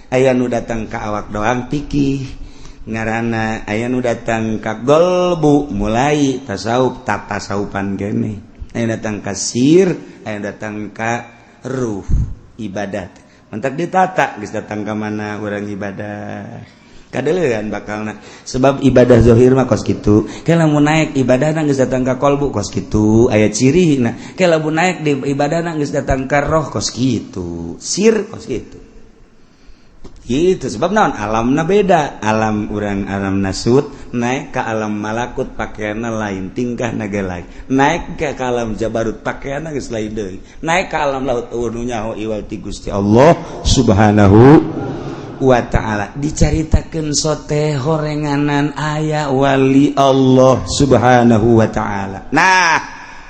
Aya nu datang ka awak doang pikih ngaranna, aya nu datang ka golbu mulai tasawuf tasawufan gene, aya datang ka sir, aya datang ka ruh ibadat. Mentak ditata geus datang ka mana urang ibadah. Kadeulean bakalna sebab ibadah zahir mah kos kitu ke lamun naik ibadahna geus datang ka qalbu kos kitu aya cirina ke lamun naik di ibadahna geus datang ka roh kos kitu sir kos kitu itu sebab naon alamna beda, alam urang alam nasut naik ke alam malakut pakaianna lain, tingkah naga lain, naik ke alam jabarut pakaianna geus lain deui, naik ke alam laut nu nyaho iwal ti Gusti Allah subhanahu wa ta'ala. Dicaritakeun sote horenganan aya wali Allah subhanahu wa ta'ala. Nah,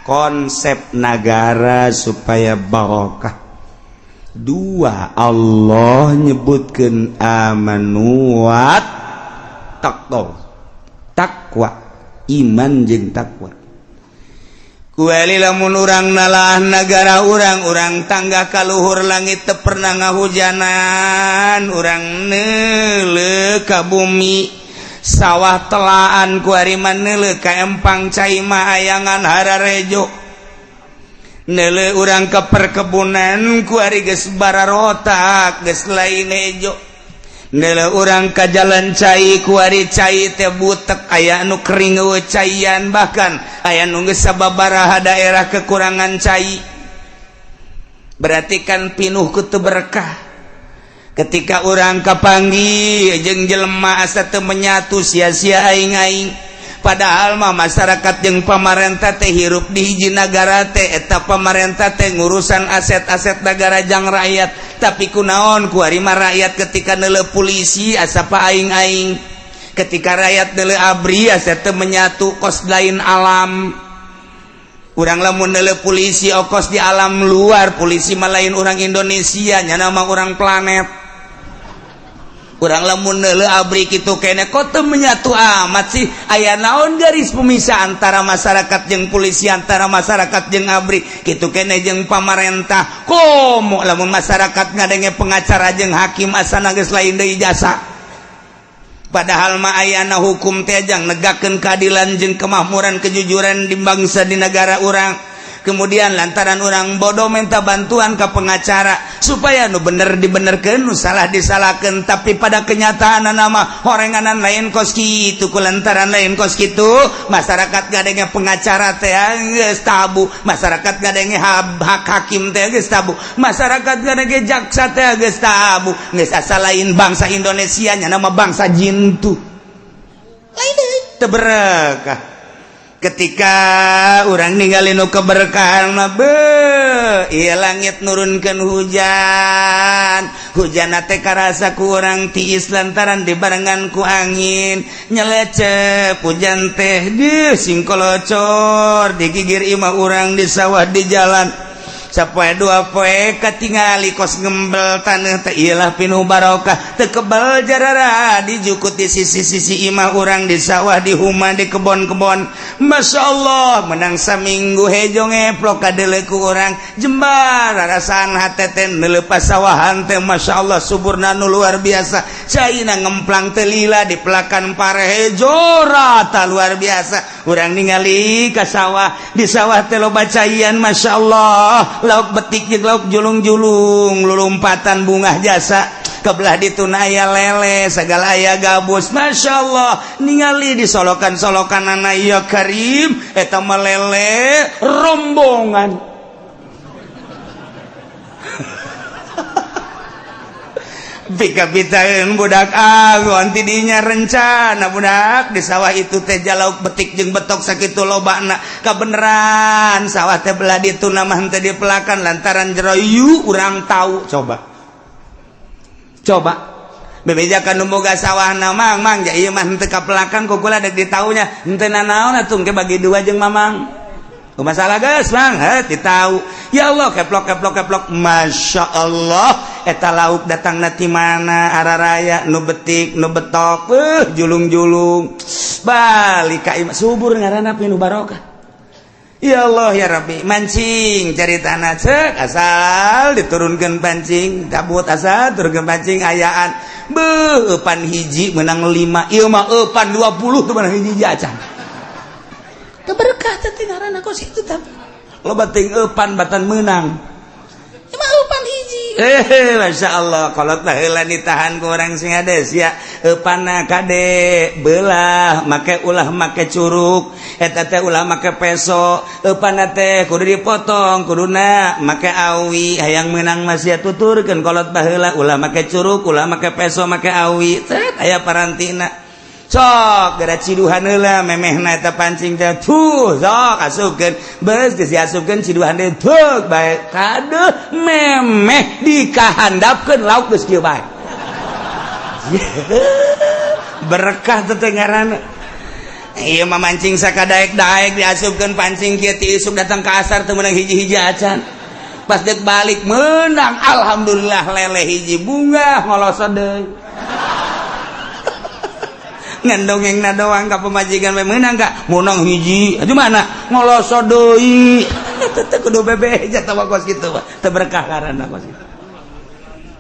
konsep negara supaya barokah. Dua, Allah nyebutkeun amanu wa takwa, iman jeung takwa. Kuali lamun urang nalah negara urang tangga kaluhur langit teu pernah ngahujanan, urang neuleuh ka bumi, sawah telaan kuari neuleuh ka empang cai mah ayangan hararejo. Neuleuh urang ke perkebunan kuari geus bararotak geus lain hejo. Neuleuh urang ka jalan cai kuari cai teh butek aya anu kering eueuh caian, bahkan aya nu geus sababaraha daerah kekurangan cai. Berarti kan pinuh ku teu berkah. Ketika urang kapanggih jeung jelema asa teu menyatu sia-sia aing-aing. Padahal mah masyarakat jeung pamarentah teh hirup di hiji nagara teh eta pamarentah teh ngurusan aset-aset negara jang rakyat, tapi kunaon kuari mah rakyat ketika neuleuh polisi asa pa aing-aing, ketika rakyat neuleuh abri asa teu menyatu kos lain alam. Urang lamun neuleuh polisi okos di alam luar, polisi mah lain urang Indonesia, nya nama urang planet. Urang lamun neuleuh abri kitu kene kok teu menyatu amat sih, aya naon garis pemisah antara masyarakat jeung polisi, antara masyarakat jeung abri kitu kene jeung pamarentah. Komo lamun masyarakat ngadenge pengacara jeung hakim asana geus lain deui jasa. Padahal mah ayana hukum teh jang negakeun keadilan jeung kemakmuran kejujuran di bangsa di negara urang. Kemudian lantaran orang bodoh minta bantuan ke pengacara supaya nu bener dibenerkeun, nu salah disalahkeun, tapi pada kenyataan nama horenganan lain kos kitu. Kulantaran lain kos kitu, masyarakat gadenge pengacara teh geus tabu, masyarakat gadenge hak hakim teh geus tabu, masyarakat gadenge jaksa teh geus tabu. Geus asa lain bangsa Indonesia nya nama bangsa jin tu. Lain deui teu berkah. Ketika orang ninggalin nu keberkahan mah ieu langit nurunkeun hujan teh karasa ku urang tiis lantaran dibarengan ku angin, nyelecep hujan teh sing kolocor digigir imah urang di sawah di jalan. Sapoe dua poe katingali kos ngembel taneuh teh ieulah pinuh barokah, teu kebal jarara dijukut di sisi-sisi imah urang di sawah di huma di kebon-kebon. Masyaallah menang saminggu hejo ngeplok kadeuleu ku urang jembar rarasaan hate teh neuleuh pasawahan teh masyaallah suburna nu luar biasa, caina ngemplang teh lila di pelakan parehejo rata luar biasa. Urang ningali ka sawah, di sawah teh loba caian masyaallah, lauk betik jeung lauk julung-julung, lulumpatan bunga jasa. Kebelah ditu aya lele, segala aya gabus, masyaallah. Ningali di solokan-solokanana ya Karim, eta mah lele rombongan. Pika-pitaeun budak agon tidinya rencana budak di sawah itu teh jalauk betik jeung betok sakitu lobana. Kabeneran sawah teh belah ditu namah teh dipelakan lantaran jero yu urang tahu. Coba bebejakan nu boga sawahna mang ja ieu mah henteu kapelakan kok kula dek ditaunya henteu nanaon atuh ke bagi dua jeung mamang. Masalah geus mang ditau. Ya Allah keplok Masya Allah eta lauk datang ti mana araraya nu betik nu betok julung-julung balik ka subur ngaranna pinuh barokah. Ya Allah ya Rabbi mancing caritana ceuk asal diturunkeun pancing cabut asal turunkeun pancing ayaan eupan hiji menang 5 ieu mah eupan 20 teu menang hiji acan. Keberkah teh ngaranna kos itu tapi loba teuing eupan batan meunang. Emang eupan hiji Masya Allah kalau tahulah ditahan ke orang sing ades ya panah kade belah make ulah make curug eta teh ulah make peso panah teh kudu dipotong kuduna make awi hayang menang masih tuturkeun kolot baheula ulah make curug ulah make peso make awi tet aya parantina sok gara ciduhan heula memehna eta pancing teh tuh sok asupkeun beus geus diasupkeun ciduhan teh teu bae kadeuh memeh dikahandapkeun lauk geus kieu bae berkah teh ngaranna ieu mah mancing sakadaek-daek diasupkeun pancing kieu ti isuk datang ka asar teu meunang hiji-hiji acan pas deuk balik meunang alhamdulillah lele hiji bunga ngolosot deui ngandongeng na doang ka pemajikan we meunang ka munang hiji aduh mana ngolosot deui teh kudu bebe jata kos kitu teu berkah karana kos kitu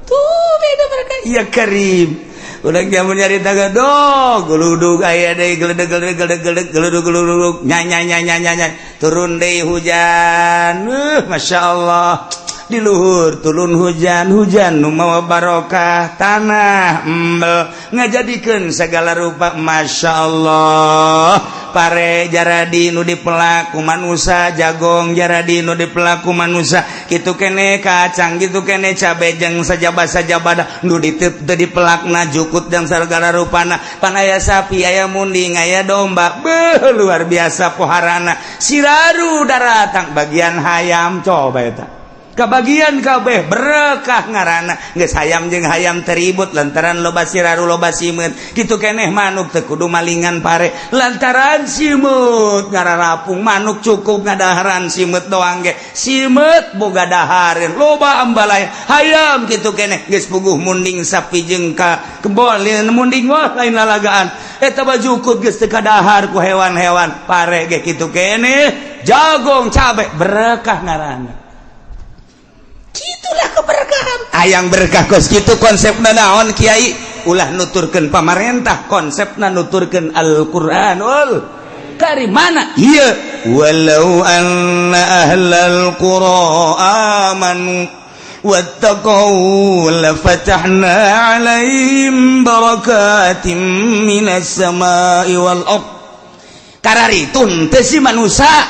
tuh beda berkah ya karim urang jamun nyarita gadog geludug aya deui geludug nya turun deui hujan masyaallah di luhur turun hujan nu mawa barokah tanah embel ngajadikeun segala rupa masyaallah pare jaradi nu dipelak ku manusia jagong jaradi nu dipelak ku manusia kitu kene kacang kitu kene cabe jeung sajabah nu diteu dipelakna jukut jeung segala rupana pan aya sapi aya munding aya domba beuh luar biasa poharana siraru daratang bagian hayam coba eta kabagian kabeh berkah ngaranna geus hayam jeung hayam teribut lantaran loba siraru loba simut kitu keneh manuk teu kudu malingan pare lantaran simut ngararapung manuk cukup ngadaharan simut doang ge simut boga dahareun loba ambalaya hayam kitu keneh geus puguh munding sapi jeung ka kebon munding wah lain lalagaan eta bajukut geus teu kadahar ku hewan-hewan pare ge kitu keneh jagong cabe berkah ngaranna itulah keberkahan ayang berkah kos kitu konsepna naon kiai ulah nuturkeun pamarentah konsepna nuturkeun Al-Qur'anul Karim mana ieu walau anna ahlal qura amanu wattaqau lafatahna 'alaihim barakatim minas samai wal ard kararitun teh si manusia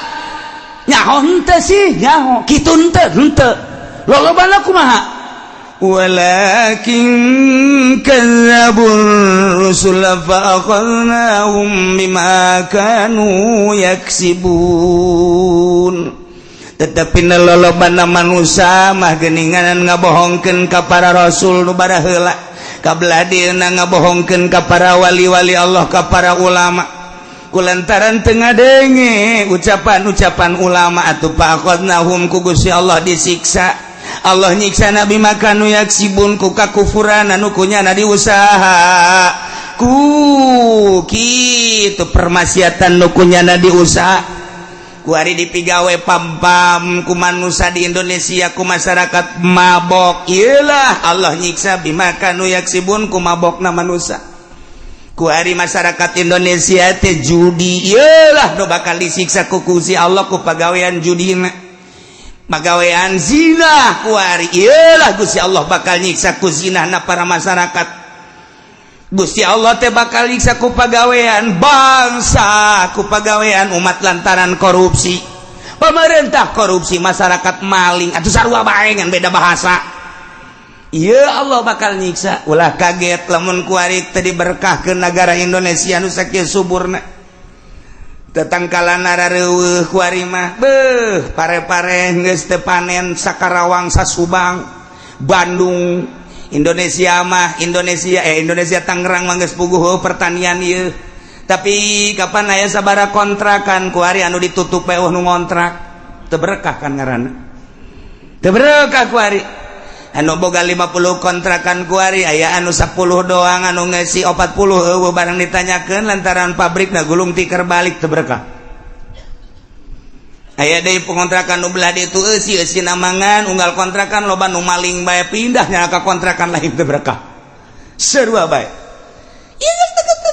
nyaho teh si nyaho kitu henteu lolobana kumaha walakin kadzabur rusul fa akhadnahum bima kanu yaksibun tetapi lolobana manusia mah geuningan ngabohongkeun ka para rasul nu bara heula kabladina ngabohongkeun ka para wali-wali Allah ka para ulama kulantaran teu ngadenge ucapan-ucapan ulama atuh fa akhadnahum ku Gusti Allah disiksa Allah nyiksa nabi makanu yaksibun ku kakufuran anu kunyana diusaha ku kitu permaksiatan nu kunyana diusaha ku ari dipigawe pam-pam ku manusia di Indonesia ku masyarakat mabok ieulah Allah nyiksa bimakanu yaksibun ku mabokna manusia ku ari masyarakat Indonesia teh judi ieulah nu bakal disiksa ku Gusti Allah ku pagawean judina pagawean zina kuari iyalah Gusti Allah bakal nyiksa ku zinahna para masyarakat Gusti Allah teh bakal nyiksa ku pagawean bangsa ku pagawean umat lantaran korupsi pemerintah korupsi masyarakat maling atuh sarua bae ngan beda bahasa iya Allah bakal nyiksa ulah kaget lamun kuari teh diberkahkeun negara Indonesia nu sakieu suburna tetangkalan narareueuh kuari mah beuh pare-pare geus teu panen sakarawang sasubang Bandung Indonesia Tangerang mah geus puguh pertanian ieu tapi kapan aya sabaraha kontrakan kuari anu ditutup eueuh nu ngontrak teu berkah kan ngaranna teu berkah kuari anu boga 50 kontrakan kuari aya anu 10 doang anu ngeusi 40 eueuh barang ditanyakeun lantaran pabrikna gulung tikar balik teu berkah aya deui pengontrakan nu belah ditu eusi namangan unggal kontrakan loba nu maling bae pindah nya ka kontrakan lain teu berkah sarua bae ieu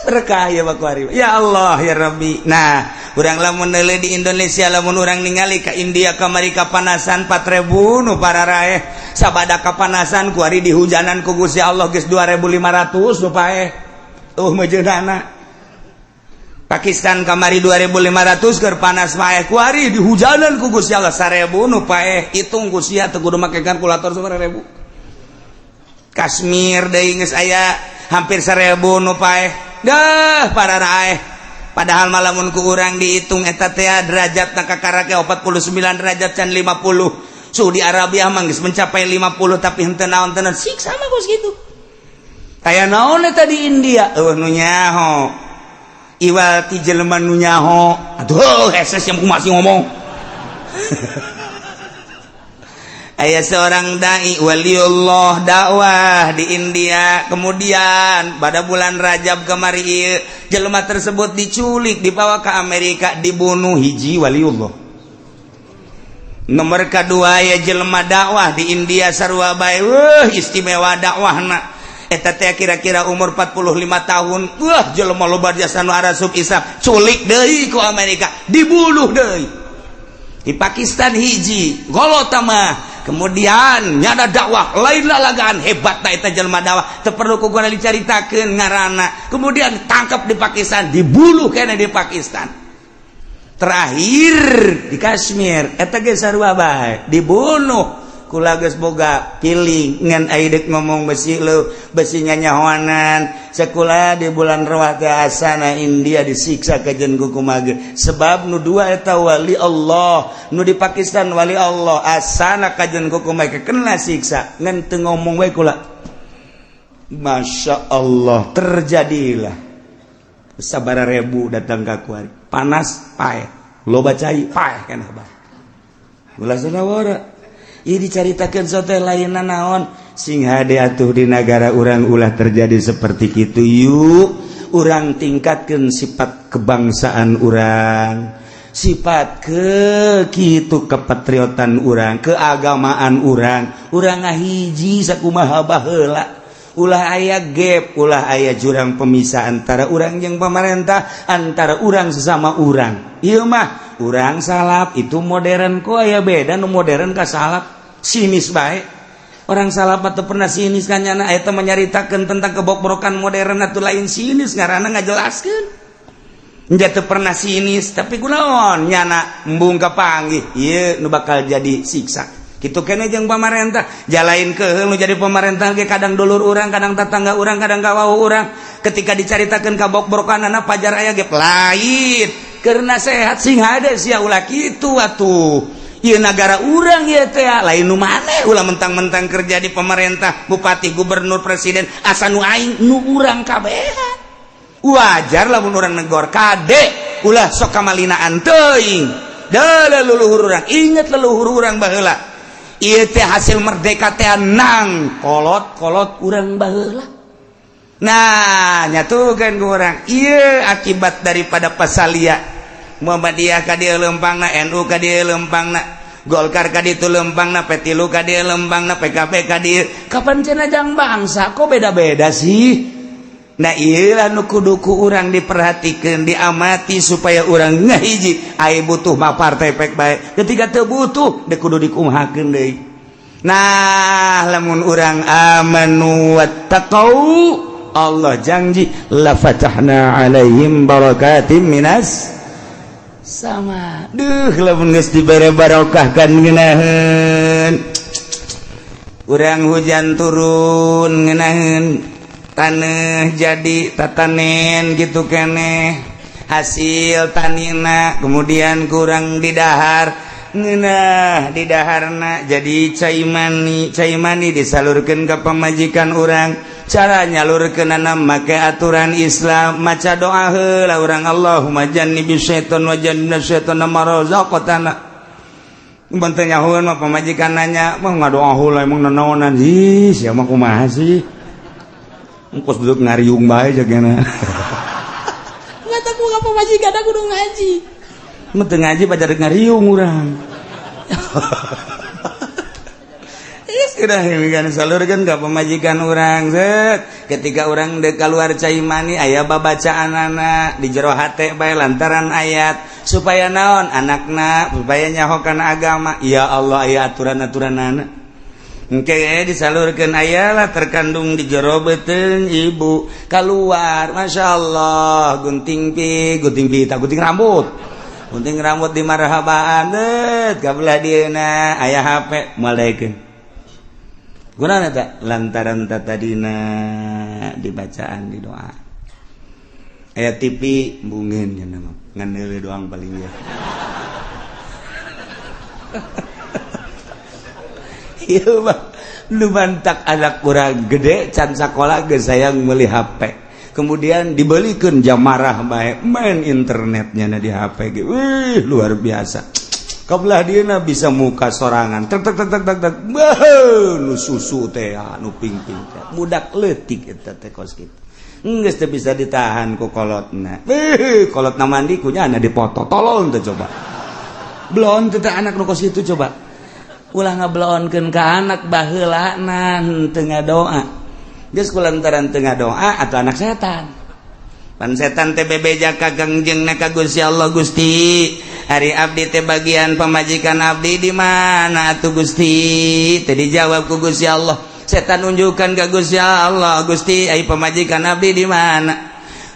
berkah ya kuari ya Allah ya Rabbi nah urang lamun neuleuh di Indonesia lamun urang ningali ka India kamari kapanasan 4.000 nu para raeh sabada kapanasan ku ari dihujanan ku Gusti Allah geus 2.500 nu paeh mejeunana Pakistan kamari 2.500 keur panas paeh ku ari dihujanan ku Gusti Allah 1.000 nu paeh hitung ku sia teu kudu make kalkulator sabaraha ribu Kashmir deui geus aya hampir 1.000 nu paeh dah para raeh padahal malamun ku urang dihitung eta teh derajatna kakarake 49 derajat can 50 Saudi Arabia mah geus mencapai 50 tapi henteu naon teu siksa mah geus kitu aya naon eta di India nu nyaho iwal ti jelema nu nyaho atuh heses yang kumaha ngomong aya seorang dai waliullah dakwah di India kemudian pada bulan Rajab kemari ieu jelema tersebut diculik dibawa ke Amerika dibunuh hiji waliullah nomor kedua ya jelema dakwah di India sarua bae istimewa dakwahna eta teh kira-kira umur 45 tahun jelema loba jasa nu arasub isap culik deui ku Amerika dibunuh deui di Pakistan hiji golota mah kemudian nyada dakwah lain lalagaan hebat eta jelema dakwah teu perlu kuguna dicaritakeun ngaranna kemudian tangkap di Pakistan dibunuh kene di Pakistan terakhir di Kashmir eta ge sarua bae dibunuh kula geus boga piling ngan aidek ngomong besi lu besi nyanyahoanan sakula di bulan Rawah teh asana India disiksa kajen kumaha sebab nu dua eta wali Allah nu di Pakistan wali Allah asana kajen kumaha kena siksa ngan teu ngomong we kula Masya Allah terjadilah sabara ribu datang ka kuari panas paeh loba cai paeh kana bah ulah sanawara ieu dicaritakeun sote lainna naon sing hade atuh di negara urang ulah terjadi seperti kitu yuk urang tingkatkeun sifat kebangsaan urang sifat kitu kepatriotan urang keagamaan urang ngahiji sakumaha baheula ulah aya gap ulah aya jurang pemisah antara urang jeung pemerintah antara urang sesama urang ieu mah urang salap itu modern kok aya beda nu modern ka salap sinis bae orang salap teu pernah sinis kanyana eta menyaritakeun tentang kebobrokan modern atuh lain sinis ngaranna ngajelaskeun nya teu pernah sinis tapi kunaon nyana embung kapanggih ieu nu bakal jadi siksa kitu keneh jeung pamarentah jalain keheul nu jadi pamarentah ge kadang dulur urang kadang tetangga urang kadang kawawu urang ketika dicaritakeun kabobrokanana pajar aya ge lain karena sehat sing hade sia ulah kitu atuh ieu negara urang ieu teh lain nu maneh ulah mentang-mentang kerja di pemerintah bupati gubernur presiden asa nu aing nu urang kabehan wajar lamun urang negor kade ulah sok kamalinaan teuing da leluhur urang inget leluhur urang baheula ieu teh hasil merdeka teh nang kolot urang baheula nah nyatukeun ku urang ieu akibat daripada pasalia Muhammadiyah ka dieu lempangna NU ka dieu lempangna Golkar ka ditu lempangna P3 ka dieu lempangna PKB ka dieu kapan cenah jang bangsa kok beda-beda sih nah ieu lah nu kudu ku urang diperhatikeun diamati supaya urang ngahiji aya butuh mah partai pek bae ketika teu butuh deuk kudu dikumahakeun deui nah lamun urang amanu wattaqau Allah janji la fatahna alaihim barakatim minas sama lamun geus dibere barokah kan ngeunaheun urang hujan turun ngeunaheun taneuh jadi tatanen gitu keneh hasil tanina kemudian kurang didahar ngeunah di daharna jadi cai mani disalurkeun ka pamajikan urang cara nyalurkeunana make aturan Islam maca doa heula urang Allahumma jannibis syaiton wa jannibnas syaitana ma razaqtana mun teu nyahoeun mah pamajikan nanya mah ngadoa heula emang nanaonan ih sia mah kumaha sih engkos duduk ngariung bae jagana ngata ku ka pamajikan aku kudu ngaji mun teu ngaji pajar ngariung urang Sudah salurkeun ka pamajikan urang set ketika urang deuk kaluar cai mani aya babacaanana di jero hate bae lantaran ayat supaya naon anakna supaya nyaho kana agama. Ya Allah aya aturan-aturanana engke disalurkeun ayalah terkandung di jero beuteung ibu keluar masyaallah gunting rambut di marhabaan deut kabelah dieuna aya HP malekeun gunana teh lantaran tadina dibacaan di doa aya TV bungeun nya nama ngan heuleuh doang paling ya. Ieu mah lu mantak anak kurang gede can sakola geus sayang meuli HP kemudian dibelikeun jamarah bae main internetnya na di HP ge wih luar biasa kabelah dieuna bisa muka sorangan tek nu susu teh nu ping-ping teh budak leutik eta teh kos kitu geus teu bisa ditahan ku kolotna kolotna mandi kunya ana dipoto tolong teh coba belon teh anak nu kos kitu coba ulah ngabelaonkeun ka anak baheulana teu ngadoa geus kulantaran teu ngadoa atuh anak setan pan setan teh bebeja ka gangjengna ka Gusti Allah Gusti hari abdi teh bagian pamajikan abdi di mana atuh Gusti teh dijawab ku Gusti Allah setan unjukkan ka Gusti Allah Gusti ai pamajikan abdi di mana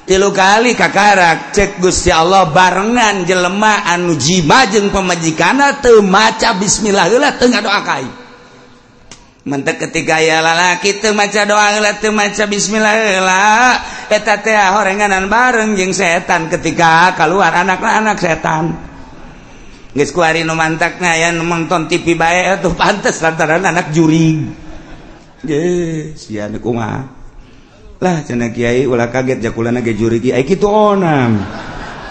3 kali kakarak cek Gusti Allah barengan jelema anu jima jeung pamajikanna teu maca bismillah heula teu ngadoa ka aing mentek ketika aya lalaki teu maca doa heula teu maca bismillah heula eta teh horenganan bareng jeung setan ketika keluar anak setan geus ku ari nu mantakna aya nu nonton TV bae atuh pantes lantaran anak jurig geus sia nu kumaha lah cenah kiai ulah kaget jakulana ge juri kiai kitu onam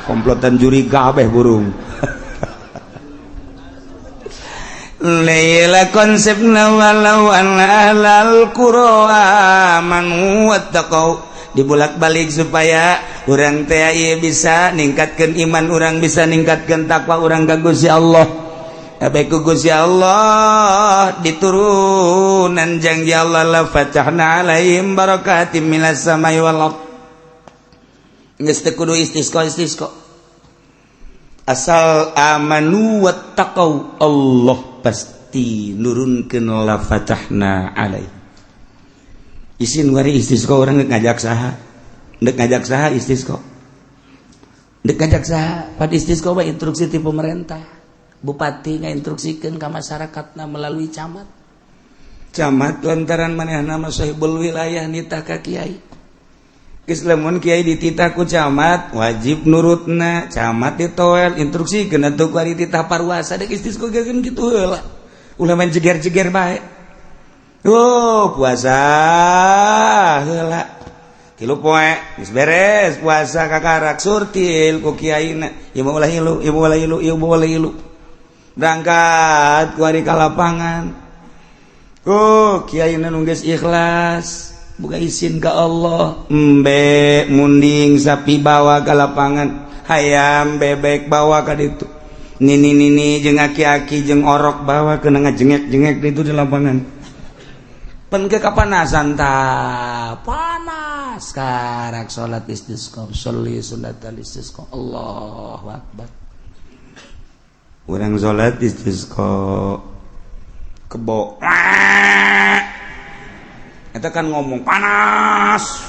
komplotan juri kabeh burung laila konsepna walau alal qura amanu wattaqau dibulak-balik supaya urang teh ieu bisa ningkatkeun iman urang bisa ningkatkeun takwa urang ka Gusti Allah Abeku Gusti Allah diturunan janji Allah la fatahna alaihim barakatim minas samai wal ard geus teu kudu istisqa asal amanu wattaqau Allah pasti nurunkeun la fatahna alaihim isin wari istisqa urang ngajak saha deuk ngajak saha istisqa deuk ngajak saha pad istisqa bae instruksi ti pemerintah bupati ngainstruksikeun ka masyarakatna melalui camat lantaran manehna mah sahibul wilayah nitah ka kiai geus lamun kiai dititah ku camat wajib nurutna camat ditoel instruksikeun atuh ku ari titah parwasa deuk istisqa geun kitu heula ulah main jeger-jeger bae puasa heula 3 poe geus beres puasa kakarak surtil ku kiaina ieu ulah ilu berangkat ku ari ka lapangan kiai nu geus ikhlas buka izin ka Allah embe munding sapi bawa ka lapangan hayam bebek bawa ka ditu nini jeung aki-aki jeung orok bawa keuna ngajengek-jengek ditu di lapangan pen ke kapanasan tah panas karak salat istisqa sholli sunnatal istisqa Allahu akbar urang salat istisqa kebo eta kan ngomong panas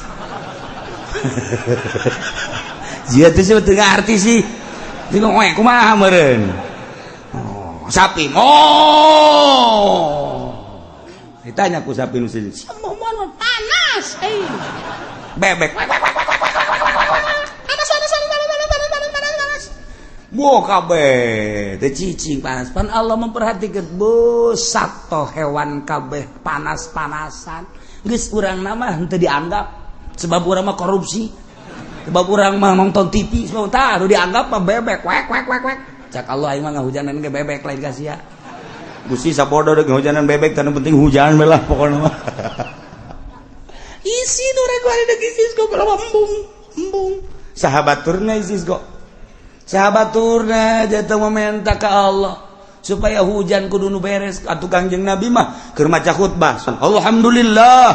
dia teh teu ngarti sih jeung we kumaha meureun sapi ditanya ku sapi nu sejeun samohon panas bebek kabeh teh cicing panas pan Allah memperhatikan busak toh hewan kabeh panas-panasan geus urang mah henteu dianggap sebab urang mah korupsi sebab urang mah nonton TV sebab tah anu dianggap mah bebek wek cak Allah aing mah ngahujanan ge bebek lain ka sia Gusti sapodo deuk ngahujanan bebek tanu penting hujan we lah pokona mah isi nu rek ari deuk isis go embung sahabaturna isis go sahabaturna jatuh meminta ke Allah supaya hujan kudu nu beres atuh Kangjeng Nabi mah keur maca khutbah alhamdulillah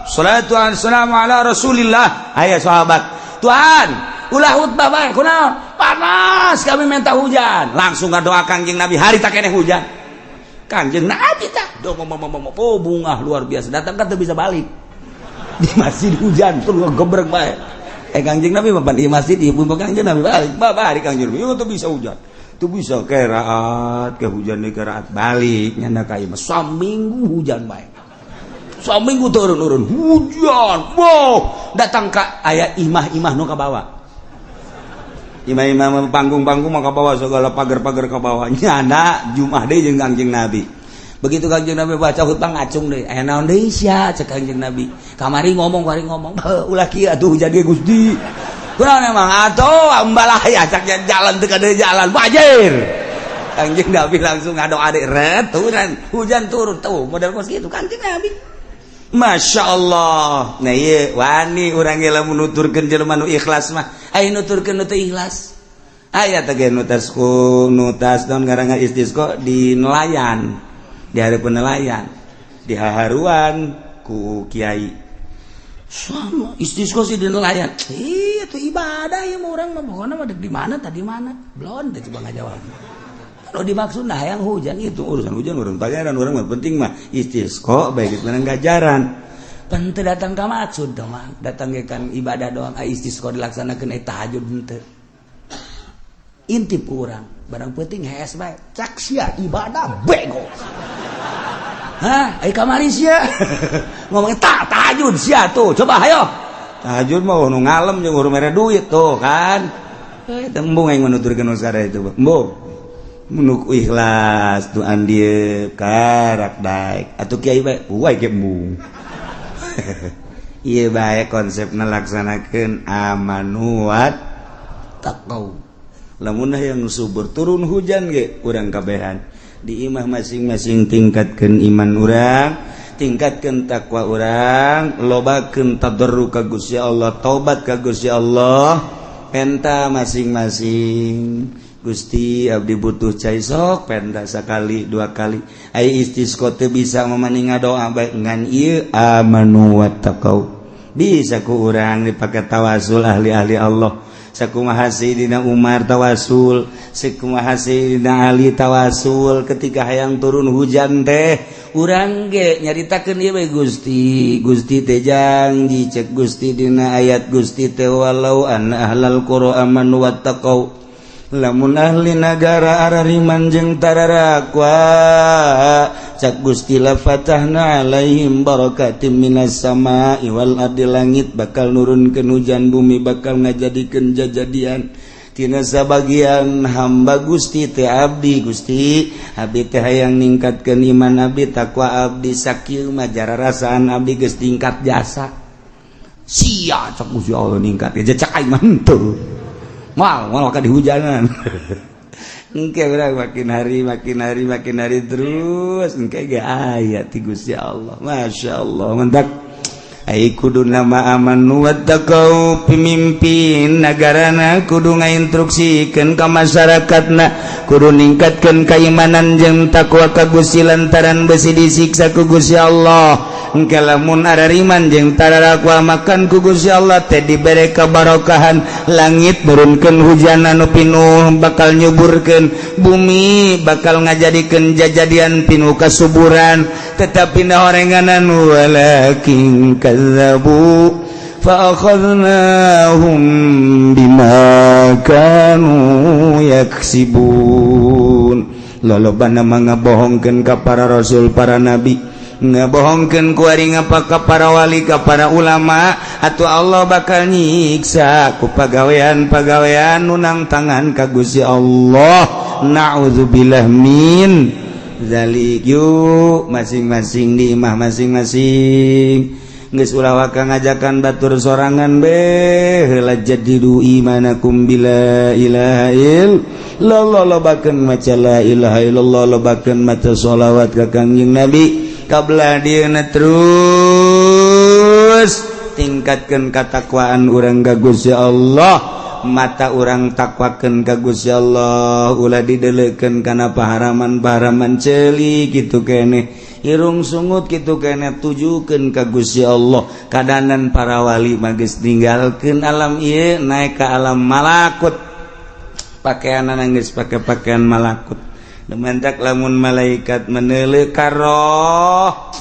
salatu wassalamu ala rasulillah aya sahabat Tuhan ulah khutbah bae kunaon panas kami minta hujan langsung ngadoa Kangjeng Nabi hari tak keneh hujan Kangjeng Nabi tak oh bunga luar biasa datang kan bisa balik di masjid hujan terus ngegebrek bae Kangjeng Nabi papan di masjid ibu Kangjeng Nabi balik hari Kangjeng Nabi itu bisa hujan itu bisa keraat ke hujan di keraat balik nyanda ka ieu saminggu hujan bae saminggu turun hujan wow datang ka aya imah-imah nu ka bawah imam-imam panggung-panggung maka bawa segala pagar-pagar ke bawahnya ada Jumat deh jeung Kangjeng Nabi begitu Kangjeng Nabi baca hutang acung deh naon deui sia cek Kangjeng Nabi kamari ngomong ulah kieu atuh jadi Gusti kunaon emang atuh ambalah ya cak jalan teu kada jalan wajir Kangjeng Nabi langsung ngadoa deui ret hujan turun tuh model kos kitu Kangjeng Nabi Masya Allah nah iya wani orang gila menuturkan jelema nu ikhlas mah ayo nuturkan nu teu ikhlas aya teh nutas don ngaranna istisqa di nelayan di hareupeun nelayan di haharuan ku kiai sama istisqa sih di nelayan itu ibadah ya orang mah pokona mah di mana tadi mana belum teh coba ngajawab kalau dimaksud nah yang hujan itu urusan hujan urang pangeran urang mah penting mah istisqa baik itu ganjaran pan teu datang ka maksud dong mah datang ge kan ibadah doang istisqa dilaksanakeun tahajud henteu intip urang barang penting hees bae cak sia ibadah bego hah ai kamari sia ngomong tahajud sia tuh coba hayo tahajud mah nu ngalem jeung urang mere duit tuh kan tembung aing menuturkeun usara itu embung menuk ikhlas tu andieu karak daek atuh kiai bae uai ke embung ieu bae konsepna laksanakeun amanu wat taqau lamun hayang subur turun hujan ge urang kabehan di imah masing-masing tingkatkeun iman urang tingkatkeun takwa urang lobakeun tadarruk ka Gusti Allah taubat ka Gusti Allah penta masing-masing Gusti abdi butuh cai sok penta sakali dua kali ai istisqa teu bisa mamaning ngadoa bae ngan ieu amanu wattaqau bisa ku urang dipake tawasul ahli-ahli Allah sakumaha Sayyidina Umar tawasul sakumaha Sayyidina Ali tawasul ketika hayang turun hujan teh urang ge nyaritakeun ieu bae Gusti teh janji cek Gusti dina ayat Gusti teh walau anna ahlal qura amanu wattaqau lamun ahli nagara arariman jeung tararakwa cak Gusti la fatahna alaihim barakatim minas sama'i wal ardi langit bakal nurunkeun hujan bumi bakal ngajadikeun jajadian tina sabagian hamba Gusti teh abdi Gusti abdi teh hayang ningkatkeun iman abdi takwa abdi sakieu mah jararasaan abdi geus tingkat jasa sia cak Gusti Allah ningkat aja cak aing mah henteu mal ka dihujanan engke urang makin hari terus engke ge aya ti Gusti Allah masyaallah mentak ai kudu nama amanu wattaqau pimimpin nagarana kudu ngainstruksikeun ka masyarakatna kudu ningkatkeun keimanan jeung takwa ka Gusti lantaran besi disiksa ku Gusti Allah engke lamun arariman jeung tararakwa makan ku Gusti Allah teh dibere kabarokahan langit turunkeun hujan anu pinuh bakal nyuburkeun bumi bakal ngajadikeun jajadian pinuh kasuburan tetapi naorenganan walakin kadzabu fa akhadnahum bima kanu yaksibun lolobana ngabohongkeun ka para rasul para nabi ngabohongkeun ku ari ngapa ka para wali ka para ulama atuh Allah bakal nyiksa ku pagawean-pagawean nunang tangan ka Gusti Allah naudzubillah min zalik yuk masing-masing di imah masing-masing geus ulah waka ngajakan batur sorangan be heula jadidu imanakum bila ilaha illallah lobakeun maca la ilaha illallah lobakeun maca sholawat ka Kangjeng Nabi kablah dieuna terus tingkatkeun katakwaan urang ka Gusti Allah mata urang takwakeun ka Gusti Allah ulah dideleukeun kana paharaman-paharaman ceuli kitu keneh irung sungut kitu keneh tujukeun ka Gusti Allah kadanan para wali mah geus ninggalkeun alam ieu naek ka alam malakut pakaian nangis pakai pakaian malakut dementak lamun malaikat menele karoh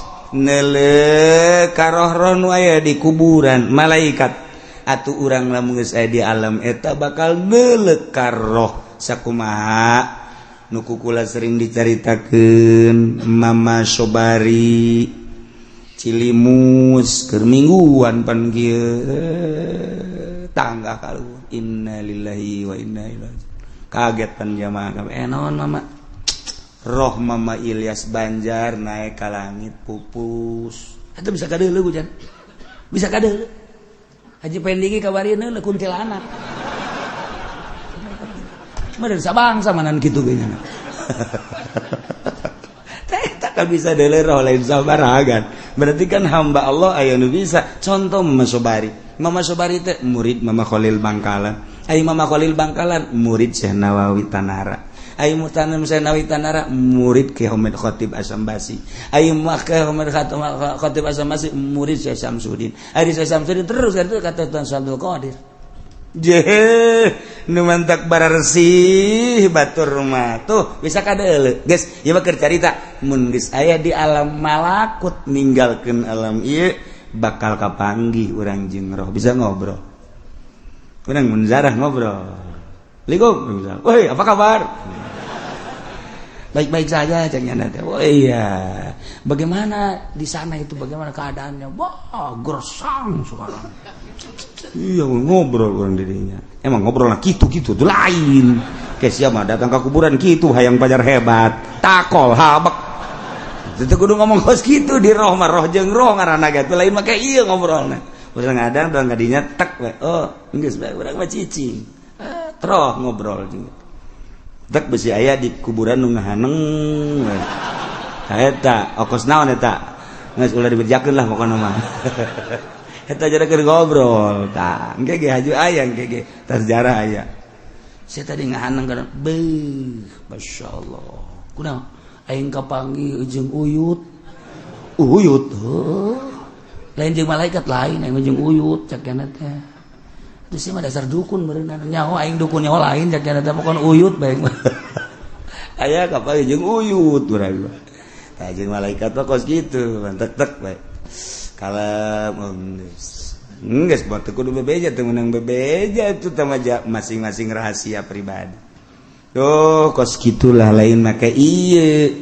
nu aya di kuburan malaikat atuh urang lamun geus aya di alam eta bakal neuleuh karoh sakumaha nu kukula sering dicaritakeun Mama Sobari Cilimus keur mingguan pan kieu tangga kaluhur innalillahi wa inna ilaihi kaget pan jamaah kabeh naon mama roh Mama Ilyas Banjar naik ka langit pupus eta bisa kadeuleuh hujan bisa kadeuleuh Haji Pendigi kabarieun heuleuh kuntilanak meureun sabangsa manan kitu ge nya tak bisa deuleuh roh lain sabaragan berarti kan hamba Allah aya nu bisa contoh Mama Sobari teh murid Mama Khalil Bangkalan ai Mama Khalil Bangkalan murid Syekh Nawawi Tanara ai Mutanam Syekh Nawawi Tanara murid Ki Hamid Khatib Asambasi ai Ki Hamid Khatib Asambasi murid Syekh Samsudin ai Syekh Samsudin terus kata Tuan Abdul Qadir jeh nu mantak bararsi batur mah tuh bisa kadeuleuh geus ieu mah keur carita mun geus aya di alam malakut ninggalkeun alam ieu bakal kapanggih urang jeung roh bisa ngobrol urang mun zarah ngobrol Assalamualaikum misal woi apa kabar baik-baik saja cengnya nanti oh iya bagaimana di sana itu bagaimana keadaannya wah gersang sekarang iya ngobrol orang dirinya emang ngobrol lah gitu tuh lain kayak siapa datang ke kuburan gitu hayang pajar hebat takol habak itu kudu ngomong kos gitu di roh mah roh jeung roh ngaranna gitu lain mah kayak iya ngobrolna urang ngadang urang kadinya tek we oh geus bae urang mah cicing terus ngobrol gitu tek besi aya di kuburan nu ngahaneng eta okos naon eta geus ulah diberjakeun lah pokona mah eta jara keur ngobrol tah engke ge haju aya engke ge sejarah aya saya tadi ngahaneng kana beuh masyaallah kunaon aing kapanggih jeung uyut lain jeung malaikat lain aing jeung uyut cakna teh terus mah dasar dukun beunang nyaho aing dukun nyaho lain cakna teh pokon uyut bae aya kapanggih jeung uyut urang tah jeung malaikat mah kos kitu tek bae kalem geus buat kudu bebeja teu meunang bebeja itu teh masing-masing rahasia pribadi tuh kos gitulah lain make ieu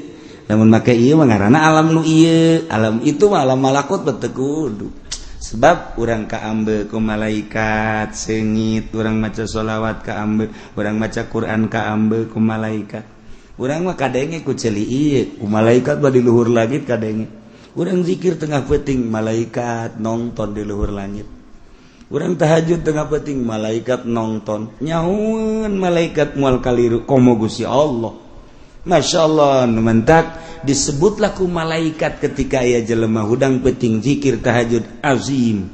lamun make ieu mah ngaranna alam nu ieu alam itu mah alam malakut teu kudu sebab urang kaambe ku malaikat seungit urang maca sholawat kaambe urang maca Quran kaambe ku malaikat urang mah kadenge ku ceuli ieu ku malaikat mah di luhur langit kadenge urang zikir tengah peuting malaikat nonton di luhur langit urang tahajud tengah peuting malaikat nonton nyahoeun malaikat moal kaliru komo Gusti Allah masyaallah nu mentak disebutlah ku malaikat ketika aya jelema hudang peuting zikir tahajud azim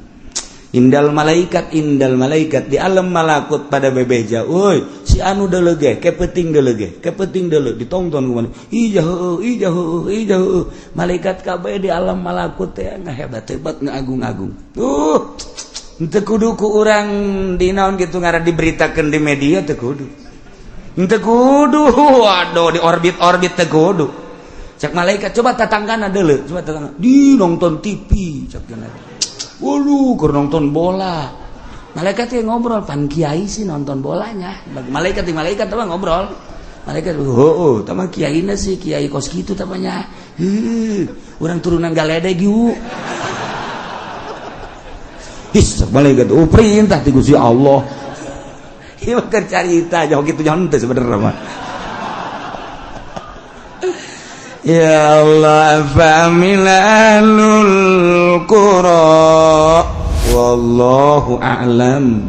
indal malaikat di alam malakut pada bebeja euy si anu deuleu ge ke peuting deuleu ditonton ku mana ijah malaikat kabeh di alam malakut teh ngahebat ngaagung-agung teu kudu ku urang di naon kitu ngaran diberitakeun di media teu kudu waduh di orbit teu kudu cak malaikat coba tatanggana deuleu di nonton TV cak kana waduh keur nonton bola malaikat yang ngobrol pan kiai sih nonton bolanya malaikat mah ngobrol malaikat tama kiaina sih kiai kos kitu tamanya urang turunan galedeg yuk malaikat perintah ti Gusti Allah ieu keur carita jauh kitu jangan teh sebenarnya mah ya Allah familalul qura wallahu a'lam